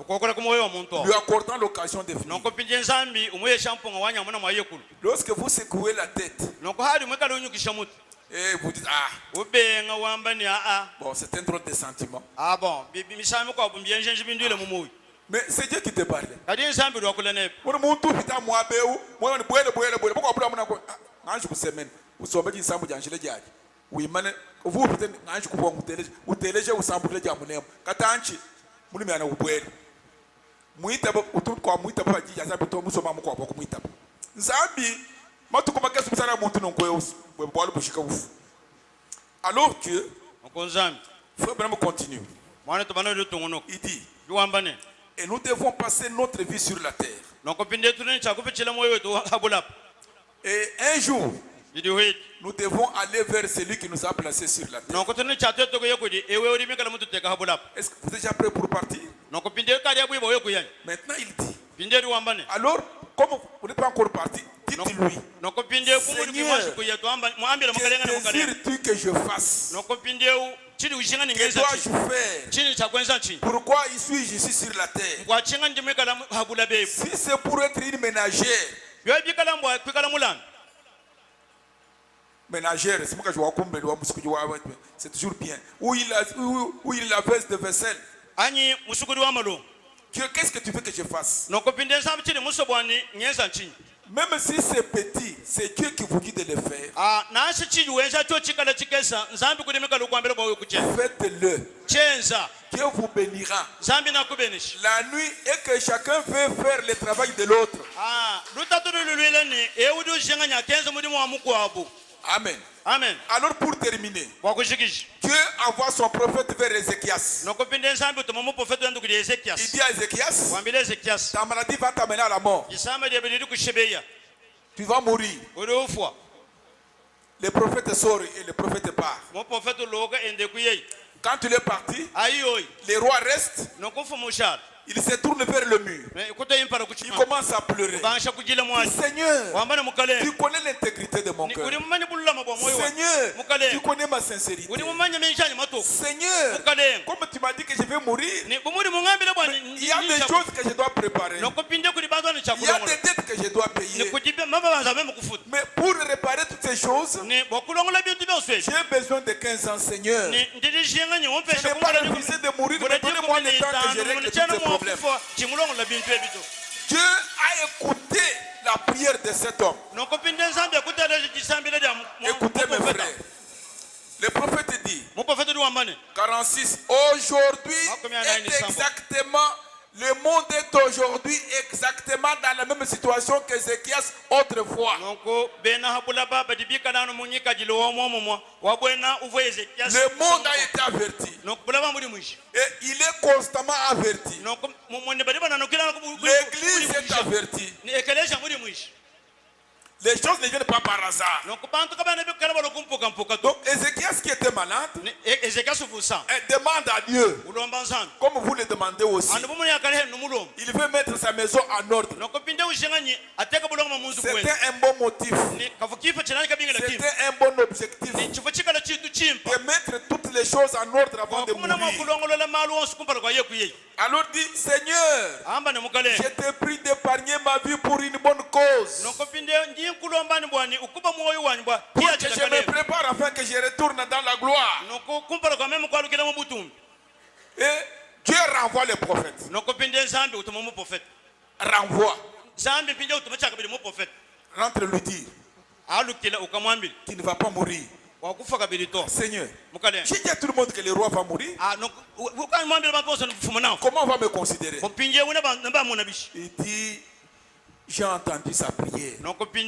Lui accordant l'occasion de venir. Lorsque vous secouez la tête et vous dites bon, c'est un drôle de sentiment. Mais c'est Dieu qui te parle. Vous peut-être ku uteleje usambule ja munemo katanchi muri myana ubwere muita utu kwa muita baji yazabe to musoma mukwa bako muita nzambi matuko makasi musana muntu nonkoyo bwe bwalo bushika bufu. Alors que frère Branham continue. Il dit et nous devons passer notre vie sur la terre. Et un jour nous devons aller vers celui qui nous a placés sur la terre. Est-ce que vous êtes déjà prêt pour partir? Maintenant il dit. Alors, comme vous n'êtes pas encore parti, dites-lui. Seigneur, que désires-tu que je fasse? Que dois-je faire? Pourquoi suis-je ici sur la terre? Si c'est pour être une ménagère. Ménagère, c'est toujours bien. Où il lave de vaisselle. Qu'est-ce que tu veux que je fasse? Même si c'est petit, c'est Dieu qui vous dit de le faire. Faites-le. Dieu vous bénira. La nuit et que chacun veut faire le travail de l'autre. Amen. Amen. Alors pour terminer, Dieu envoie son prophète vers Ézéchias. Il dit à Ézéchias, ta maladie va t'amener à la mort. Tu vas mourir. Le prophète sort et le prophète part. Quand il est parti, les rois restent. Il se tourne vers le mur. Il commence à pleurer. Seigneur, tu connais l'intégrité de mon cœur. Seigneur, tu connais ma sincérité. Seigneur, comme tu m'as dit que je vais mourir, il y a des choses que je dois préparer. Il y a des dettes que je dois payer. Mais pour réparer toutes ces choses, j'ai besoin de 15 ans, Seigneur. Je n'ai pas refusé de mourir, mais donnez-moi le temps que je règle tous ces problèmes. Dieu a écouté la prière de cet homme. Écoutez mes frères. Le prophète dit 46. Aujourd'hui est exactement, le monde est aujourd'hui exactement dans la même situation qu'Ézéchias autrefois. Le monde a été averti. Et il est constamment averti. L'église est avertie. Les choses ne viennent pas par hasard. Donc Ézéchias qui était malade, elle demande à Dieu, comme vous le demandez aussi. Il veut mettre sa maison en ordre. C'était un bon motif. C'était un bon objectif. De mettre toutes les choses en ordre avant de mourir. Alors dit, Seigneur, je te prie d'épargner ma vie pour une bonne cause. Pour que je me prépare afin que je retourne dans la gloire. Et Dieu renvoie les prophètes. Renvoie. Rentre lui dire qu'il ne va pas mourir. Seigneur, j'ai dit à tout le monde que le roi va mourir. Comment on va me considérer? Il dit, j'ai entendu sa prière. J'ai écouté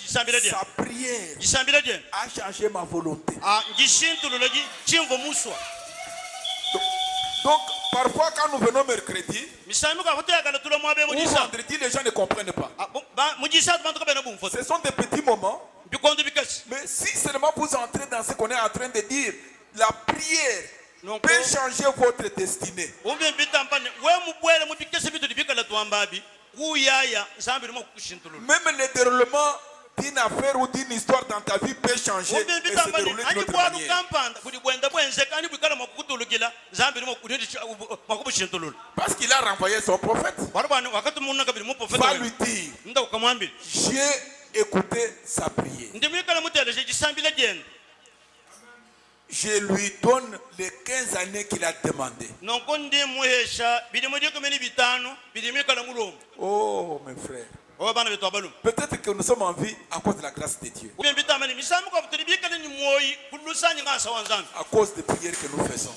sa prière. Sa prière a changé ma volonté. Donc, parfois quand nous venons mercredi ou vendredi, les gens ne comprennent pas. Ce sont des petits moments. Mais si seulement vous entrez dans ce qu'on est en train de dire, la prière peut changer votre destinée. Même le déroulement d'une affaire ou d'une histoire dans ta vie peut changer et se dérouler d'une autre manière. Parce qu'il a renvoyé son prophète. Va lui dire, j'ai écouté sa prière. Je lui donne les 15 années qu'il a demandé. Oh mes frères, peut-être que nous sommes en vie à cause de la grâce de Dieu. À cause des prières que nous faisons.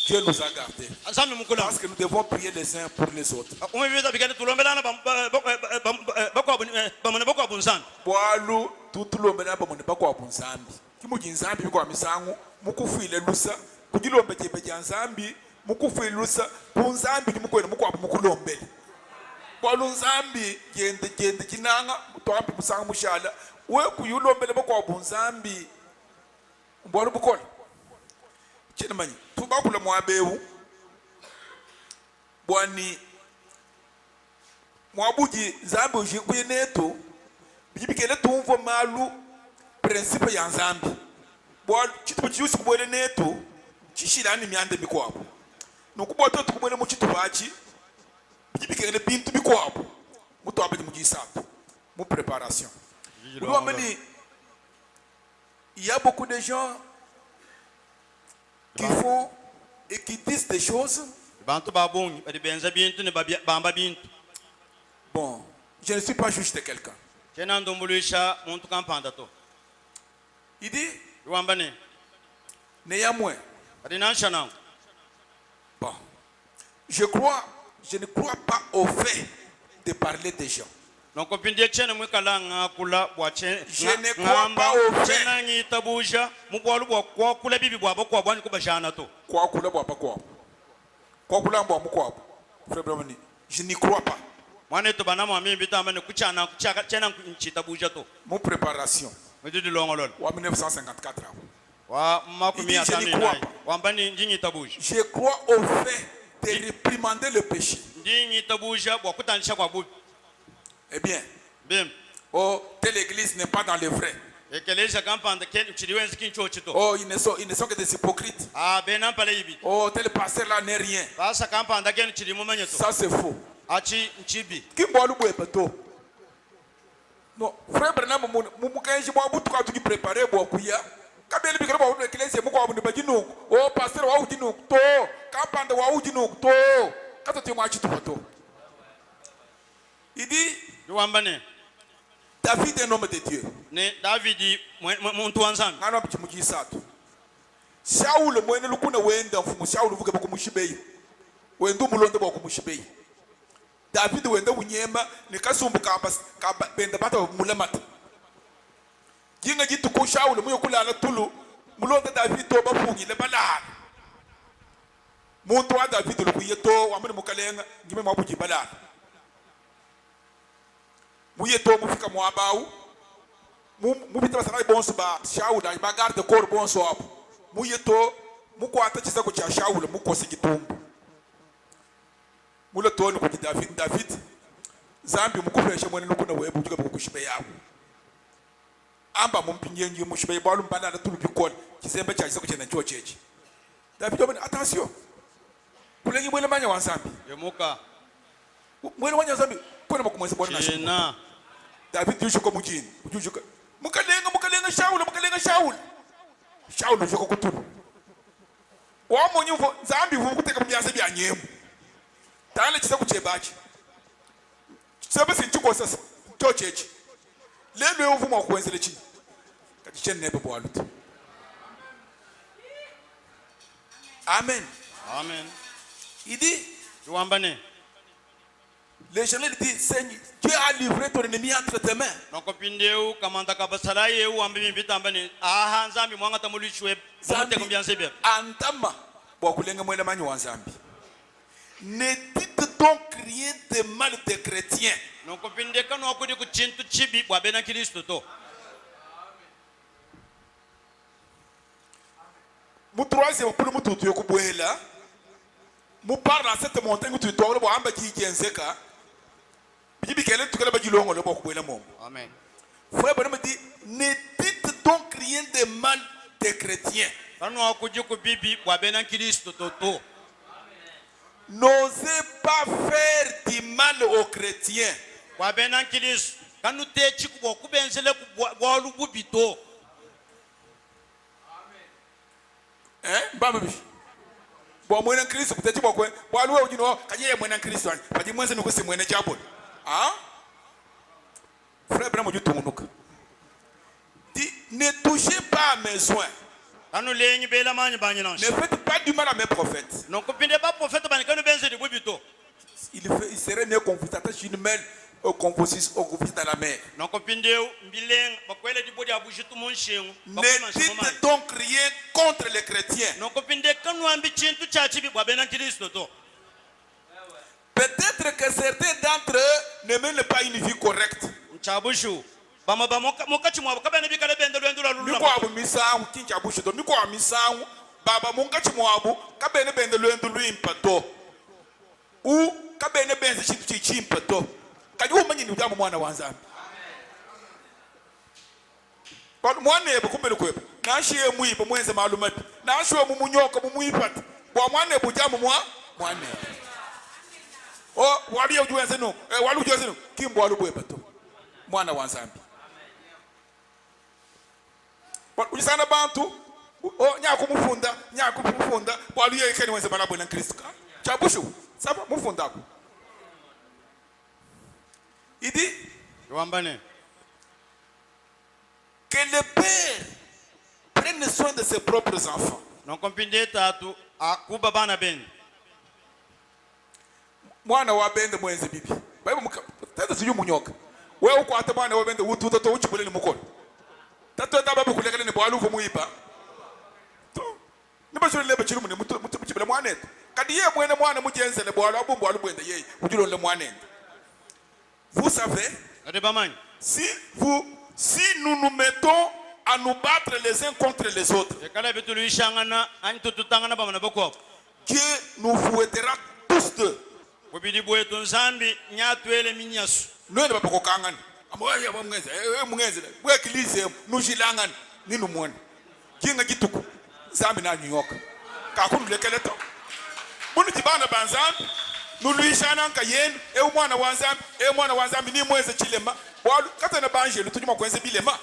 Dieu nous a gardés. Parce que nous devons prier les uns pour les autres. Kimuji nzambi biko misangu mukufuile lusa kujilombe jebeja nzambi mukufuile lusa kunzambi kimukwena mukwa mukulombele bwalu nzambi gende kinanga twambi musangu mushala we kuyulombele bako bunzambi bwalu bukola kina manyi tubakula mwabewu bwani mwabuji nzambi ujikuye neto bijibikele tumvo malu principe ya nzambi bo chitu chiusi kubwele neto chishilani myande bikwabo nokubwa to tukubwele mu chitu bachi bijibikele bintu bikwabo muto abedi mu gisatu mu préparation il y a beaucoup de gens qui font et qui disent des choses. Bon, je ne suis pas juge de quelqu'un. Il dit, néanmoins, bon, je ne crois pas au fait de parler des gens. Je ne crois pas au fait. Je n'y crois pas. Mon préparation. En 1954. Il dit, je n'y crois pas. Je crois au fait de réprimander le péché. Eh bien, oh, telle église n'est pas dans le vrai. Oh, ils ne sont que des hypocrites. Oh, tel pasteur là n'est rien. Ça c'est faux. Qui boit le bois bateau? Non, frère Branham, mumukenji mwa butu kwa tuki préparer bois kuya. Kabeli bikira bois une église mukwa bunde bajinu. Oh, pasteur wa ujinu to. Kampanda wa ujinu to. Kato ti mwa chitu bateau. Il dit, David est un homme de Dieu. Shaul mwene lukuna wenda mfumu Shaul vuke bakumushibei. Wendu mulonde bakumushibei. David wenda unyema nikasumbuka kaba benda bata mulamata. Jinga jitu ko Shaul muyo kulala tulu mulonde David to bafungi le balala. muntu wa David lukuyeto wamene mukalenga ngime mwabujibalala muyeto mufika mwabawu mubita basana bonso ba Shaula ba garde corps bonso apo muyeto mukwata chisako cha Shaula mukosi gitumbu mula toni ku David zambi mukufresha mwene nokuna webu juga bukushibe yawo amba mumpinyengi mushibe balu mbana na tulu bikol kisembe cha chisako chena chochechi David obana attention kulengi mwele manya wanzambi yemuka mwele manya wanzambi kwena makumweza bwana na David yushuka mujini yushuka mukalenga Shaula yushuka kutulu wa monyuvo zambi vu kuteka mbyase bya nyemu tale chisako chebachi sebe sinchuko sasa chochechi lelo uvuma okwenzele chi kati chenne bebo waluti amen idi tuambane l'Éternel dit Seigneur Dieu a livré ton ennemi entre tes mains noko pindeu kamanda kabasala yeu ambi mbitambane aha nzambi mwanga tamulishwe bote kumbianse bia antama bwa kulenga mwele manyi wa nzambi ne dites donc rien de mal des chrétiens noko pinde kanu akudi ku chintu chibi bwa bena Kristo to mu troisième pour mu tutu yokubwela mu parle à cette montagne tu dois le amba ki kenzeka bibi kele tukala bajilongo le bokubwela mo amen frère bonhomme dit ne dites donc rien de mal des chrétiens kanu akudi ku bibi bwa bena Kristo to n'osez pas faire du mal aux chrétiens bwa bena Kristo kanu te chikubo kubenzele bwa lububito mbambi bwa mwena Kristo kuteti bwa kwe bwa luwe ujino kanye mwena Kristo pati mwenze nukusi mwene jabon frère Branham du tumunuka dit ne touchez pas à mes soins kanu lenyi bela manyi banyina ne faites pas du mal à mes prophètes non kupinde ba prophète bani kanu benze de bubito il serait mieux qu'on vous attache une main au confucius dans la mer non kupinde mbileng bakwele di bodi abujitu monshengu ne dites donc rien contre les chrétiens non kupinde kanu ambi chintu chachi bi bwa bena Kristo to peut-être que certains d'entre eux ne mènent pas une vie correcte chabushu bama mokachi mwa kabene bikale bende lwendo la lulu miko abu misangu kinja bushu to miko misangu baba mungachi mwabu kabene bende lwendo lwimpato u kabene benze chintu chimpato kadi umanyi ni udamu mwana wanzambi but mwana yebo kumbele kwebo nashiye mwibo mwenze malumati nashiwe mumunyoka mumuipata bwa mwana yebo jamu mwana wali ujuenze no wali ujuenze no kimbo walu bwepato mwana wanzambi but ujisana bantu nyakumufunda wali yekeni wenze malabo na Kristo chabushu saba mufunda ko il dit que le père prenne soin de ses propres enfants. Non compinde tatu akuba bana ben. Mwana wa bende mwenze bibi. Bible tata siyo munyoka. Wewe uko hata mwana wa bende utu toto uchibule ni mukono. Tatu taba bukulekele ni bwalu vo muipa. To. Niba lebe chirumu ni mutu chibule mwana. Kadi ye mwana mujenze ne bwalu abumbu alu bende ye ujulo le mwana. Vous savez, si nous nous mettons à nous battre les uns contre les autres, Dieu nous fouettera tous deux. Nous ne pouvons pas nous lui chanons kayen et au mwana wanzambi ni mweze chilema bwalu kata na banje lutujuma kwenze bilema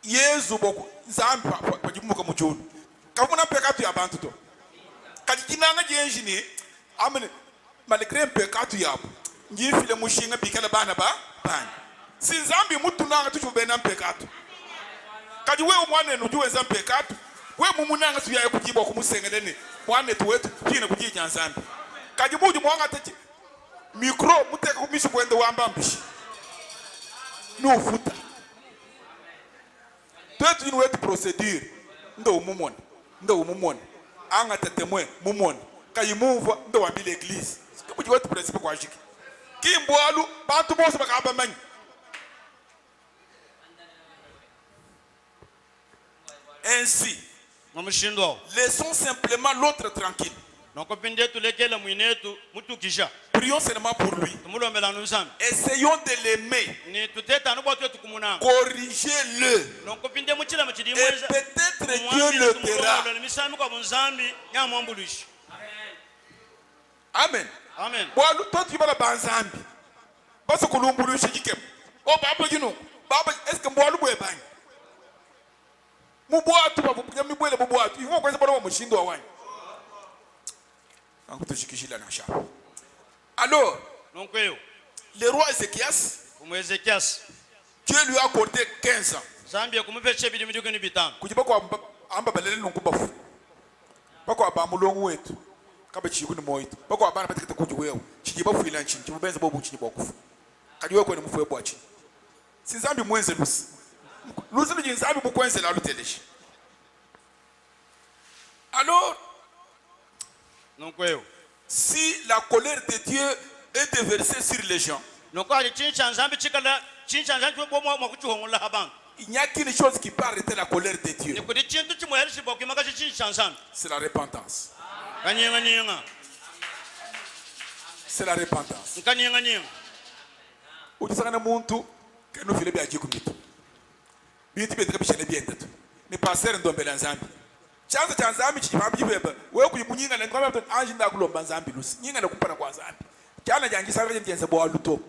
Yesu boku zambi pa jimuka mujulu kavuna pekatu ya bantu to kajinanga jenjini amene malgré pekatu yapo ngifile mushinga bikala bana bana si zambi mutu nanga tuchubena pekatu kaji wewe mwana nujuwe pekatu we mumunanga tuyaye kujibwa kumusengeleni mwane tuwetu kine kujija nzambi kaji muju mwanga tati mikro muteka kumishu kwende wamba mbishi no futa twetu ni wetu procedure ndo umumoni, ndo umumoni. Anga témoin mumoni. Kayimumva ndo wambi l'église. Kuji watu principe kwa jiki. Kimbwalu bantu bose bakaba manyi. Ainsi, laissons simplement l'autre tranquille. Prions seulement pour lui. Essayons de l'aimer. Corrigez-le. Et peut-être Dieu le fera. Amen. Amen. Toi tu vas la banzambi. Parce que l'on boule chez Jikem. Oh, papa, you know. Papa, est-ce que moi, le bois est bain? Muboatu ba mi bwele muboatu ivo kwanza bwana mushindo wawani ankutushikishila na shamba. Alors le roi Ézéchias, Dieu lui a accordé 15 ans. Zambia kumupesha bidi miduko ni bitano kujiba kwa amba balele nonkubafu bako abamulongo wetu kaba chiku ni moito bako abana patikete kuji wewe chijiba fuila nchi chibubenza bobu chijiba kufu kadiwe kwa ni mufu ebo achi sinzambi mwenze lusi. Alors, si la colère de Dieu est déversée sur les gens, il n'y a qu'une chose qui peut arrêter la colère de Dieu. C'est la repentance. C'est la repentance. Binti betre bishane bientôt. Mais passer ndombela nzambi. Chanza cha nzambi chimambi bebe. Wewe kuyimunyinga le ngoma mtu anji ndakulomba nzambi lusi. Nyinga ndakupana kwa nzambi. Kyana jangi sanga njenze bo aluto.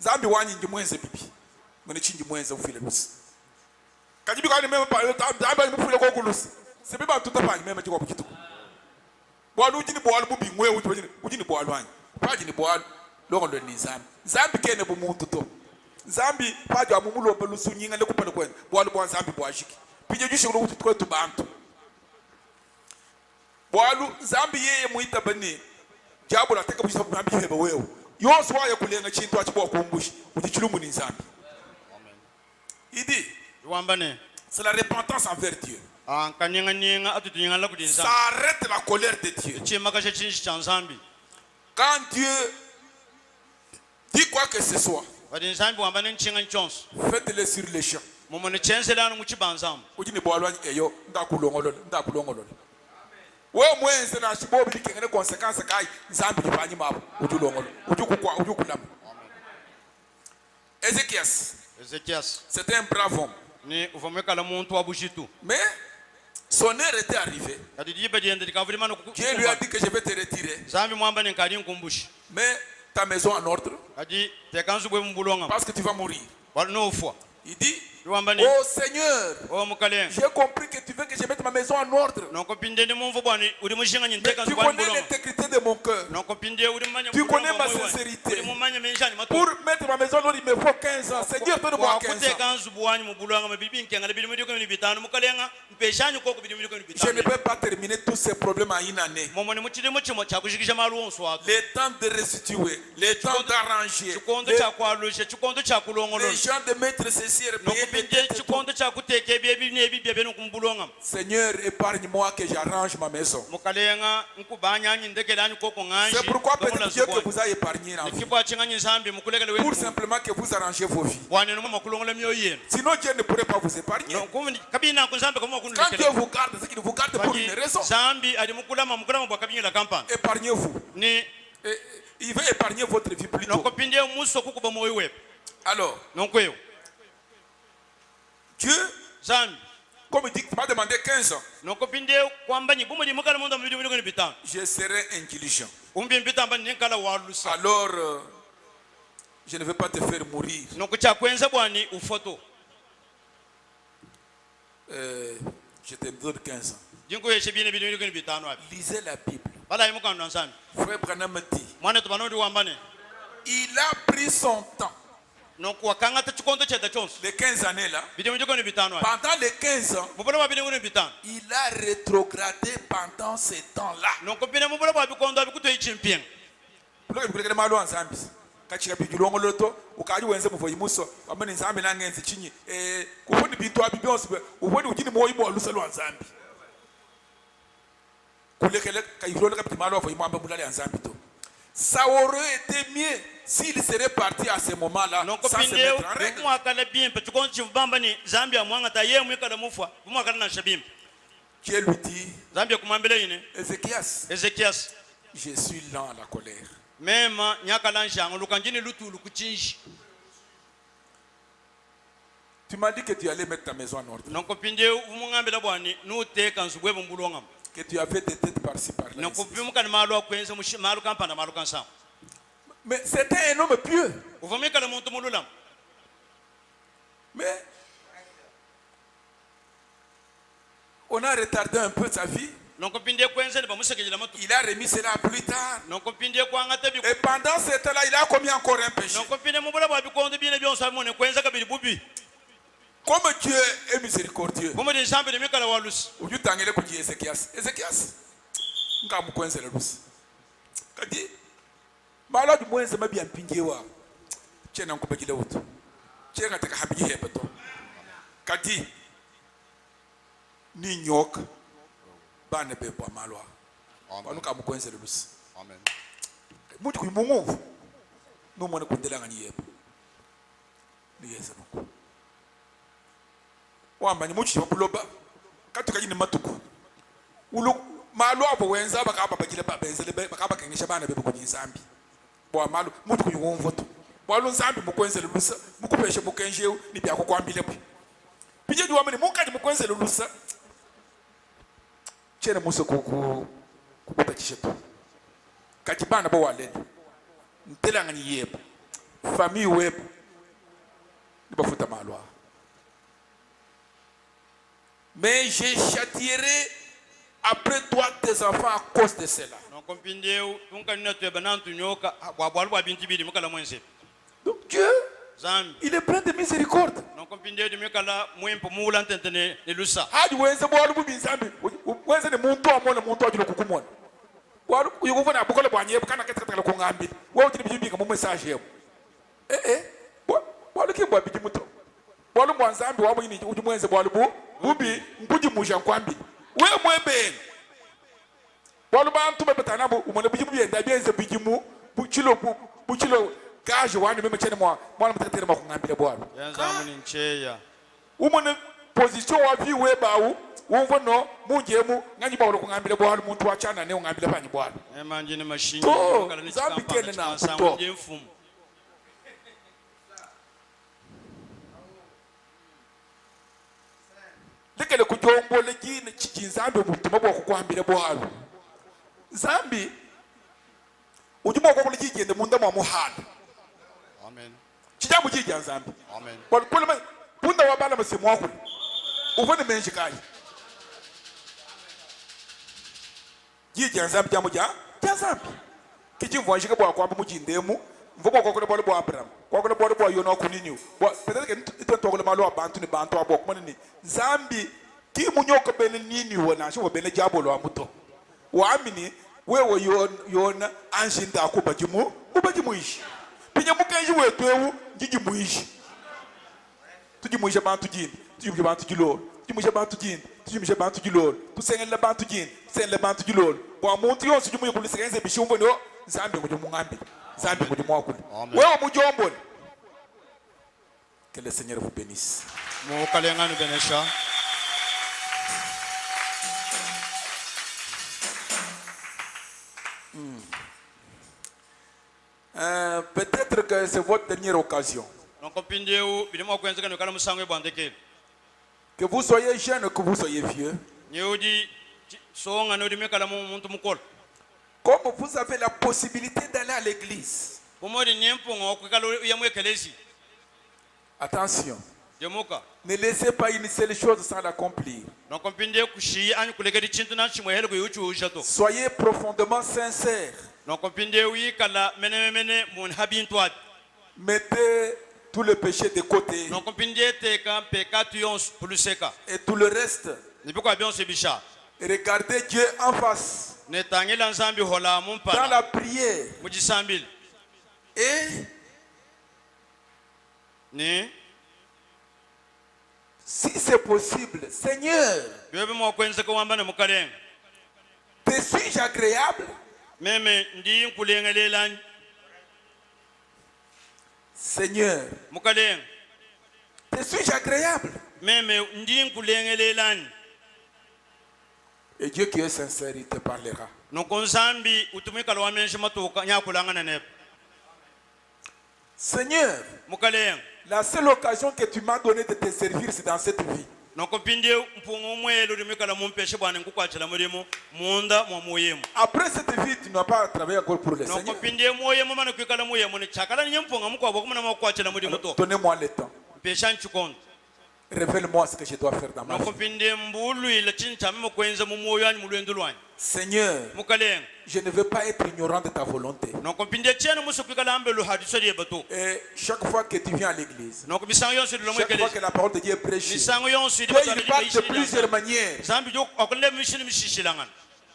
Nzambi wanyi njimwenze bibi. Ngone chinji mwenze ufile lusi. Kajibi kwa ni mema pa nzambi mufile kwa kulusi. Sebiba tutapanya mema chikwa bukituko. Bo aluji ni bo alu bubi ngwe uji ni bo alu wanyi. Paji ni bo alu longo ndo ni nzambi. Nzambi kene bu muntu to. Zambi paja amumulo belusu nyinga le kupana kwen bwalu bwa zambi bwashiki pije jushe ngo kutwe tubantu bwalu zambi yeye muita bani jabo la teka bishop zambi hebe wewe yonso waye kulenga chintu achibwa kumbushi utichulumu ni zambi. Amen. Idi wambane c'est la repentance envers Dieu. Ça arrête la colère de Dieu. Quand Dieu dit quoi que ce soit, faites-le sur les champs. Ujini boalwa eyo ndakulongololo ndakulongololo. Wewe mwenze na shibobi likengene consequence kai nzambi lifanyi mabo ujulongolo ujukukwa ujukulama. Ézéchias, c'était un brave homme. Mais son heure était arrivée. Dieu lui a dit que je vais te retirer. Mais ta maison en ordre. Parce que tu vas mourir. Il dit, oh Seigneur, j'ai compris que tu veux que je mette ma maison en ordre. Mais tu connais l'intégrité de mon cœur. Tu connais ma sincérité. Pour mettre ma maison en ordre, il me faut 15 ans. Seigneur, donne-moi 15 ans. Je ne peux pas terminer tous ces problèmes en une année. Les temps de restituer, les temps d'arranger, les gens de mettre ceci et Seigneur, épargne-moi que j'arrange ma maison. C'est pourquoi peut-être Dieu que vous a épargné la vie. Pour simplement que vous arrangez vos vies. Sinon Dieu ne pourrait pas vous épargner. Quand Dieu vous garde, c'est qu'il vous garde pour une raison. Épargnez-vous. Il veut épargner votre vie plutôt. Alors, Dieu, comme il dit, tu m'as demandé 15 ans. Je serai intelligent. Alors, je ne vais pas te faire mourir. Je te donne 15 ans. Lisez la Bible. Frère Branham dit, il a pris son temps. Les 15 années là, pendant les 15 ans, il a rétrogradé pendant ces temps-là. kachika bijulongo loto ukaji wenze muvoyi muso amene nzambi nangenze chinyi kuboni bintu abibonse uboni ugini moyi bo alusalo nzambi kulekele kayirolo kapitimalo avoyi mwamba mulale nzambi to ça aurait été mieux s'il serait parti à ce moment-là sans se mettre en règle. Dieu lui dit, Ézéchias, je suis lent à la colère. Tu m'as dit que tu allais mettre ta maison en ordre. Que tu avais des têtes par-ci par-là. Mais c'était un homme pieux. Mais on a retardé un peu sa vie. Il a remis cela plus tard. Et pendant ce temps-là, il a commis encore un péché. Comme Dieu est miséricordieux. Ézéchias, kadi mala du mwenze mabi ampingewa chena nkubagile wuto chenga taka habiye hebeto kadi ni nyok bana bebo amalwa banu ka mukwenze lusi amen muti kuyimungu no mwana kundelanga ni yebo ni yeza nuko wamanye muchi babuloba katuka yini matuku ulu malu abo wenza bakaba bagile babenzele bakaba kenisha bana bebo ku nzambi bo malu muti kuyumvoto bo nzambi mukwenzele lusa mukupeshe mukenje ni byako kwambile bwe bije duwamene mukati mukwenzele lusa chene muso kukuta chishetu kati bana bo walendo ntelanga ni yebo famille webo ni bafuta malu. Mais je châtierai après toi tes enfants à cause de cela. Donc Dieu, il est plein de miséricorde. Bolu mwanzambi wa mwini ujumwenze bolu bubi mbuji mushankwambi we mwebe bolu bantu bepatana bu umone bujimu yenda bienze bujimu buchilo gaje wani meme chene mwana mtetere makungambile bolu yanzamu ni ncheya umone position wa vi we bawu umvono mujemu nganyi bolu kungambile bolu muntu wachana ne ungambile banyi bolu manje ni machine kala ni zambi kene na to lekele kujombole jine chizambi mutuma bwo kukwambira bwalo zambi ujuma ko buliji gende munda mwa muhana amen chijamu jija zambi amen bal kulma punda wa bala masimu wako uvone menji kai jija zambi jamu ja zambi kijimvo anjika bwa kwamba mujindemu mvumo ko ko bolo bwa Abraham ko ko bolo bwa yono kunini peut-être que ito to ko malo abantu ni bantu abok manini zambi ki munyoko bene nini wona sho bene jabolo amuto waamini wewe yona anshinda akubajimu ubajimu ishi pinya mukenji wetu ewu njijimu ishi tujimuisha bantu jini tujimuisha bantu jilolo tujimuisha bantu jini tujimuisha bantu jilolo tusengele bantu jini tusengele bantu jilolo bwa muntu yonse jimuye kulisekenze bishumbo no zambi ngujumu ngambi zambi ngujumu wakuli wewe mujombole. Que le Seigneur vous bénisse. Peut-être que c'est votre dernière occasion. Que vous soyez jeune, que vous soyez vieux. Comme vous avez la possibilité d'aller à l'église. Attention. Ne laissez pas une seule chose sans l'accomplir. Soyez profondément sincères. Mettez tout le péché de côté. Et tout le reste. Regardez Dieu en face. Dans la prière. Et ni Si c'est possible, Seigneur, byobe mwakwenzeka wamba ne mukalenga te suis-je agréable? meme ndi nkulengelelani Seigneur, mukalenga te suis-je agréable? meme ndi nkulengelelani. Et Dieu qui est sincère, il te parlera. noko nzambi utumikala wa menshi matuka nyakulangana nepo. Seigneur, mukalenga la seule occasion que tu m'as donnée de te servir, c'est dans cette vie. noko pinde mpunga umwelo limikala mumpeshe bwana nkukwachila mulimo munda mwa moyemo. Après cette vie, tu n'as pas travaillé encore pour le noko Seigneur. pinde moyemo mana kwikala moyemo ni chakala nye mpunga mukwabo kumana mwakwachila mulimo to. Donnez-moi le temps. Pesha nchukonto. Révèle-moi ce que je dois faire dans ma noko vie. pinde mbulu ila chincha mimo kwenza mu moyo ani mulwendo lwanyi. Seigneur, mukalenga je ne veux pas être ignorant de ta volonté. noko pinde chene musu kwikala ambelu hadiso liye bato. Et chaque fois que tu viens à l'église, noko misango yonse chaque fois lomwekele. que la parole de Dieu est prêchée, misango yonse Dieu il parle de plusieurs manières. zambi jo akonde mishini mishishilangana.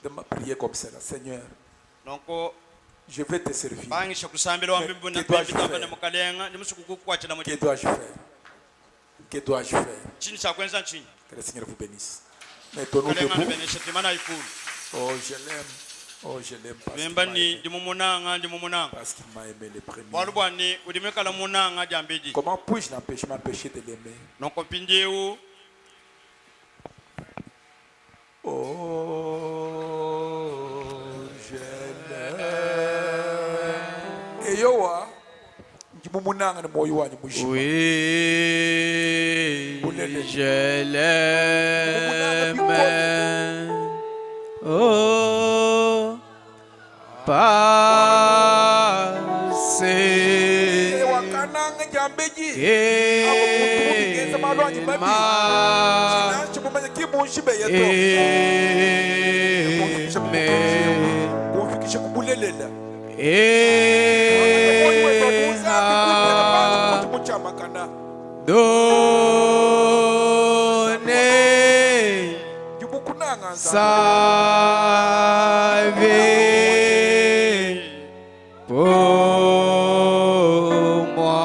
De me prier comme cela. Seigneur, noko je vais te servir. bangisha kusambira wa mbimbu na Que dois-je bitamba faire? ne mukalenga ni musu kukwachila Que mulimo. dois-je faire? Que dois-je faire? chini cha kwenza chini. Que le Seigneur vous bénisse. Mettons-nous Mukalenga debout. benesha timana ikulu. Oh, je l'aime. Oh, je l'aime parce qu'il Bemba m'a ni aimé. ndi mumunanga. Parce qu'il m'a aimé le premier. Walubwani udimekala munanga jambeji. Comment puis-je m'empêcher de l'aimer? Noko pindeu Oh, je l'aime. Et yowa, ndimumunanga ni moyo wanyu mushima. Oui, je l'aime. Oh, passé. Wakananga jambeji. Donner sa vie pour moi.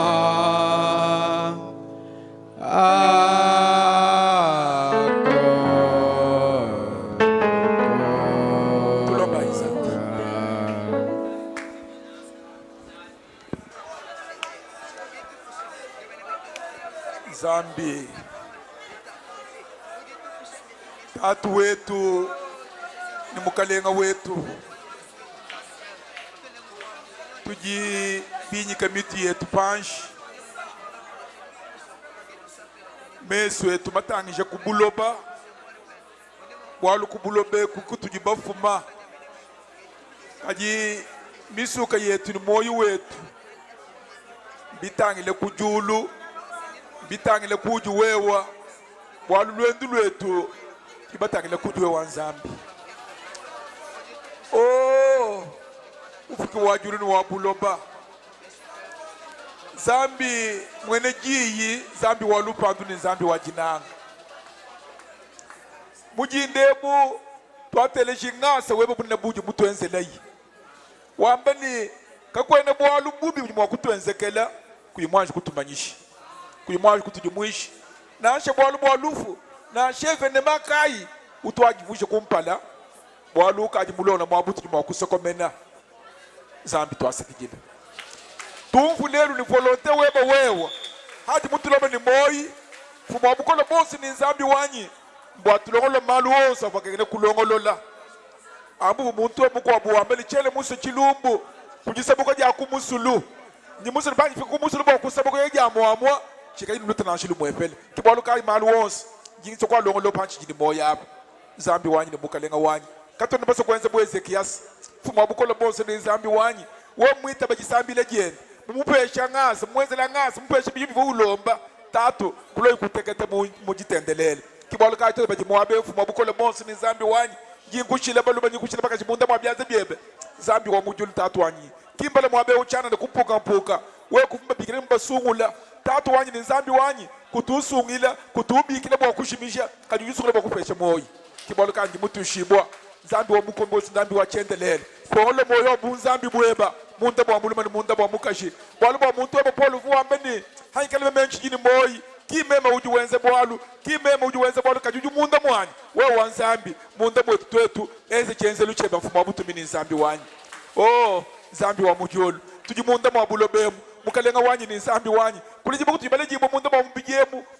Zambi tatu wetu ni mukalenga wetu tujibinyika miti yetu panshi mesu wetu matangije kubuloba walu kubulobe kuku tujibafuma kaji misuka yetu ni moyo wetu bitangile kujulu bitangile kuju wewa walu lwendu lwetu kibatangile kuju wewa nzambi. Oh, ufiki wajuru ni wabuloba zambi mwene jiyi zambi walupandu ni zambi wajinanga mujindebu twateleshi ngasa webe bunne buju mutwenzelayi wambani kakwene bwalu bubi mwa kutwenzekela kuyimwanje kutumanyishi kuyimwanje kutujumuishi nashe bwalufu na sheve ne makai utwajivushe kumpala bwalu kaji mulona mwabutu mwa kusokomena zambi twasekijile tumfu leru ni volonte webe wewa hadi mutulome ni moyi fuma bukola bosi ni zambi wanyi mbwatulongolo malu osa vakengene kulongolola ambu muntu omukwa buwambeli chele muso chilumbu kujisabuka ja kumusulu ni muso banyi fiku musulu ba kusabuka ya mwamwa chika inu lutana shilu mwepele kibwalu kai malu osa jinso kwa longolo panchi jini moya hapo zambi wanyi ni mukalenga wanyi kato nibaso kwenze bweze kiasi fuma bukola bosi ni zambi wanyi wo mwita bajisambi lejeni mupesha ngasa mwenzela ngasa mupesha biyivu ulomba tatu kuloyi kutekete mujitendelele kibolo ka to baji mwabe fu mabukole monsi ni zambi wanyi yinkushile balu banyikushile baka jimunda mwabyaze byebe zambi wa mujulu tatu wanyi kimbale mwabe uchana de kumpuka mpuka we kufumba bikire mbasungula tatu wanyi ni zambi wanyi kutusungila kutubikile bwa kushimisha kanyusukule bwa kupesha moyi kibolo ka ngimutushibwa zambi wa mukombo zambi wa chendelele polo moyo bu zambi bweba munda bwa muluma ni munda bwa mukashi bwalu bwa muntu ebo polo fu ambeni haikale menchi jini moi kimema ujuwenze bwalu kajuju munda mwani wewe wanzambi munda mwetu twetu eze chenze lucheba mfumo abutumini nzambi wanyi nzambi wa mujulu tujimunda mwabulobemu mukalenga wanyi ni nzambi wanyi kulijibu kutibale jibu munda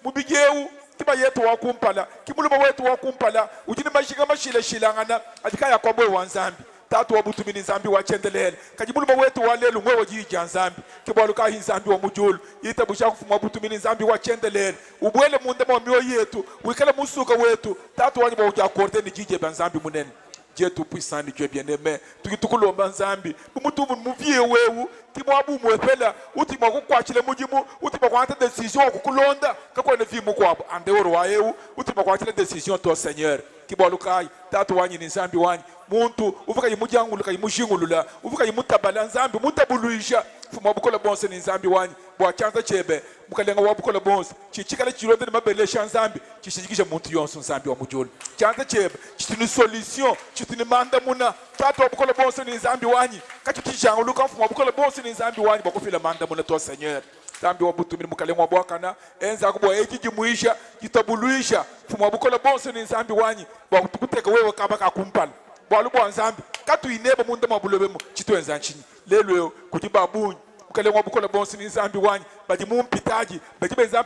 mubigeu kiba yetu wakumpala kimuluba wetu wakumpala ujini mashiga mashilangana adikaya kwa mwe wanzambi tatu wabutumini nzambi wachendelele kajibuluba wetu walelu mwe wajija nzambi kibaluka hi nzambi wa mujulu yitabusha kufuma wabutumini nzambi wachendelele ubwele munda mwa myo yetu wikala musuka wetu tatu wanyi ba ujakorde ni jije banzambi munene Dieu tout-puissant, Dieu bien-aimé, tukikulomba nzambi bumutumu muvie wewu timwabu mwepela utima kukwachile mujimu utima kwanta decision kukulonda kakone vimu kwabo andeworo wayewu utima kwachile decision to Seigneur kibalukai tatu wanyi ni nzambi wanyi muntu uvuka yimujanguluka yimushingulula uvuka yimutabala nzambi mutabuluisha fuma bukola bonse ni nzambi wanyi bwa chanza chebe mukalenga wa bukola bonse chichikala chironde ni mabelesha nzambi chishikisha muntu yonso nzambi wa mujulu chanza chebe chitini solution chitini manda muna tatu wa bukola bonse ni nzambi wanyi kachitijanguluka fuma bukola bonse ni nzambi wanyi bakufila manda muna to Seigneur nzambi wa butumini mukalenga wa bwakana enza kubwa ekijimuisha kitabuluisha fuma bukola bonse ni nzambi wanyi bakuteka wewe kabaka kumpala bwalubo nzambi katu ineba munda mabulobemu chitwenza nchini lelo kujibabunyi mukalenga bukola bonse ni nzambi wanyi baji mumpitaji baji benza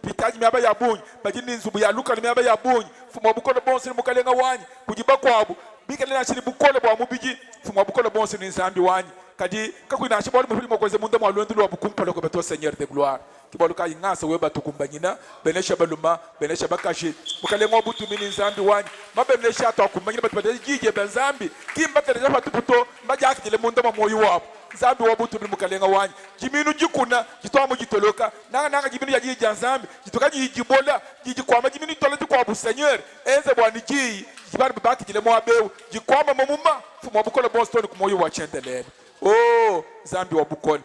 pitaji myaba ya bunyi baji ninzubu ya luka myaba ya bunyi fuma bukola bonse mukalenga wanyi kujiba kwabo bikalena chini bukola bwa mubiji fuma bukola bonse ni nzambi wanyi kadi kakwina chibali mupili mokoze munda mwalwendu lwa bukumpala ko beto Seigneur de gloire kibaluka ingasa weba tukumbanyina benesha baluma benesha bakashi mukalenga butumini nzambi wanyi mabenesha atakumbanyina batubade jije benzambi kimbatereza batuputo mbajaki le munda mamoyi wabo nzambi wabutumini mukalenga wanyi jiminu jikuna jitwamu jitoloka nanga jiminu ya jija nzambi jitoka jijibola jijikwama jiminu tolati kwa bu Seigneur enze bwani ji jibari babaki jile mwabewu jikwama mumuma fuma bukola boston kumoyi wa chendelele nzambi wabukola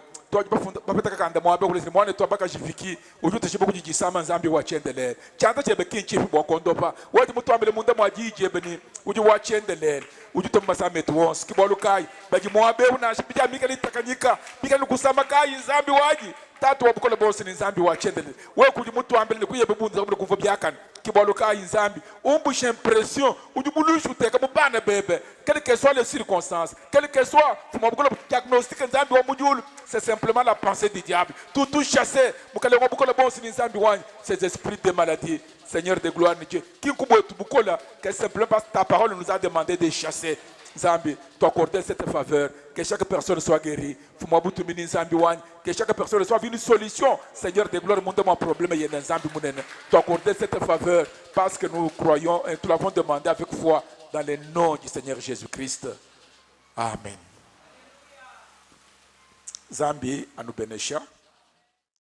bapetaka kanda mwabe kulesi mwane to baka jifiki ujute shibo kujisama nzambi wachendelele chanta chebe kinchifu bwakondopa wati mutwambele munda mwajije beni uji wachendelele ujute mbasame tuwons kibolukai baji mwabe una shipija mika litakanyika mika nukusama kai nzambi waji tatu wabukola bosi ni nzambi wachendelele wewe kuji mutwambele ni kuyebe bunza kumule kuvo byakana kibolukai nzambi umbushe impression ujibulushu uteka mubana bebe quelles que soient les circonstances quelles que soient fuma bukola diagnostic nzambi wa mujulu c'est simplement la pensée du diable tout chassé mukalenga bukola bonsi ni nzambi wanyi ces esprits de maladie Seigneur de gloire ni Dieu kinkubo tu bukola que simplement parce que ta parole nous a demandé de chasser nzambi t'accorder cette faveur que chaque personne soit guérie fuma butumini nzambi wanyi que chaque personne soit une solution Seigneur de gloire monde mon problème y a nzambi munene t'accorder cette faveur parce que nous croyons et nous l'avons demandé avec foi dans le nom du Seigneur Jésus-Christ. Amen. Zambi anubenesha.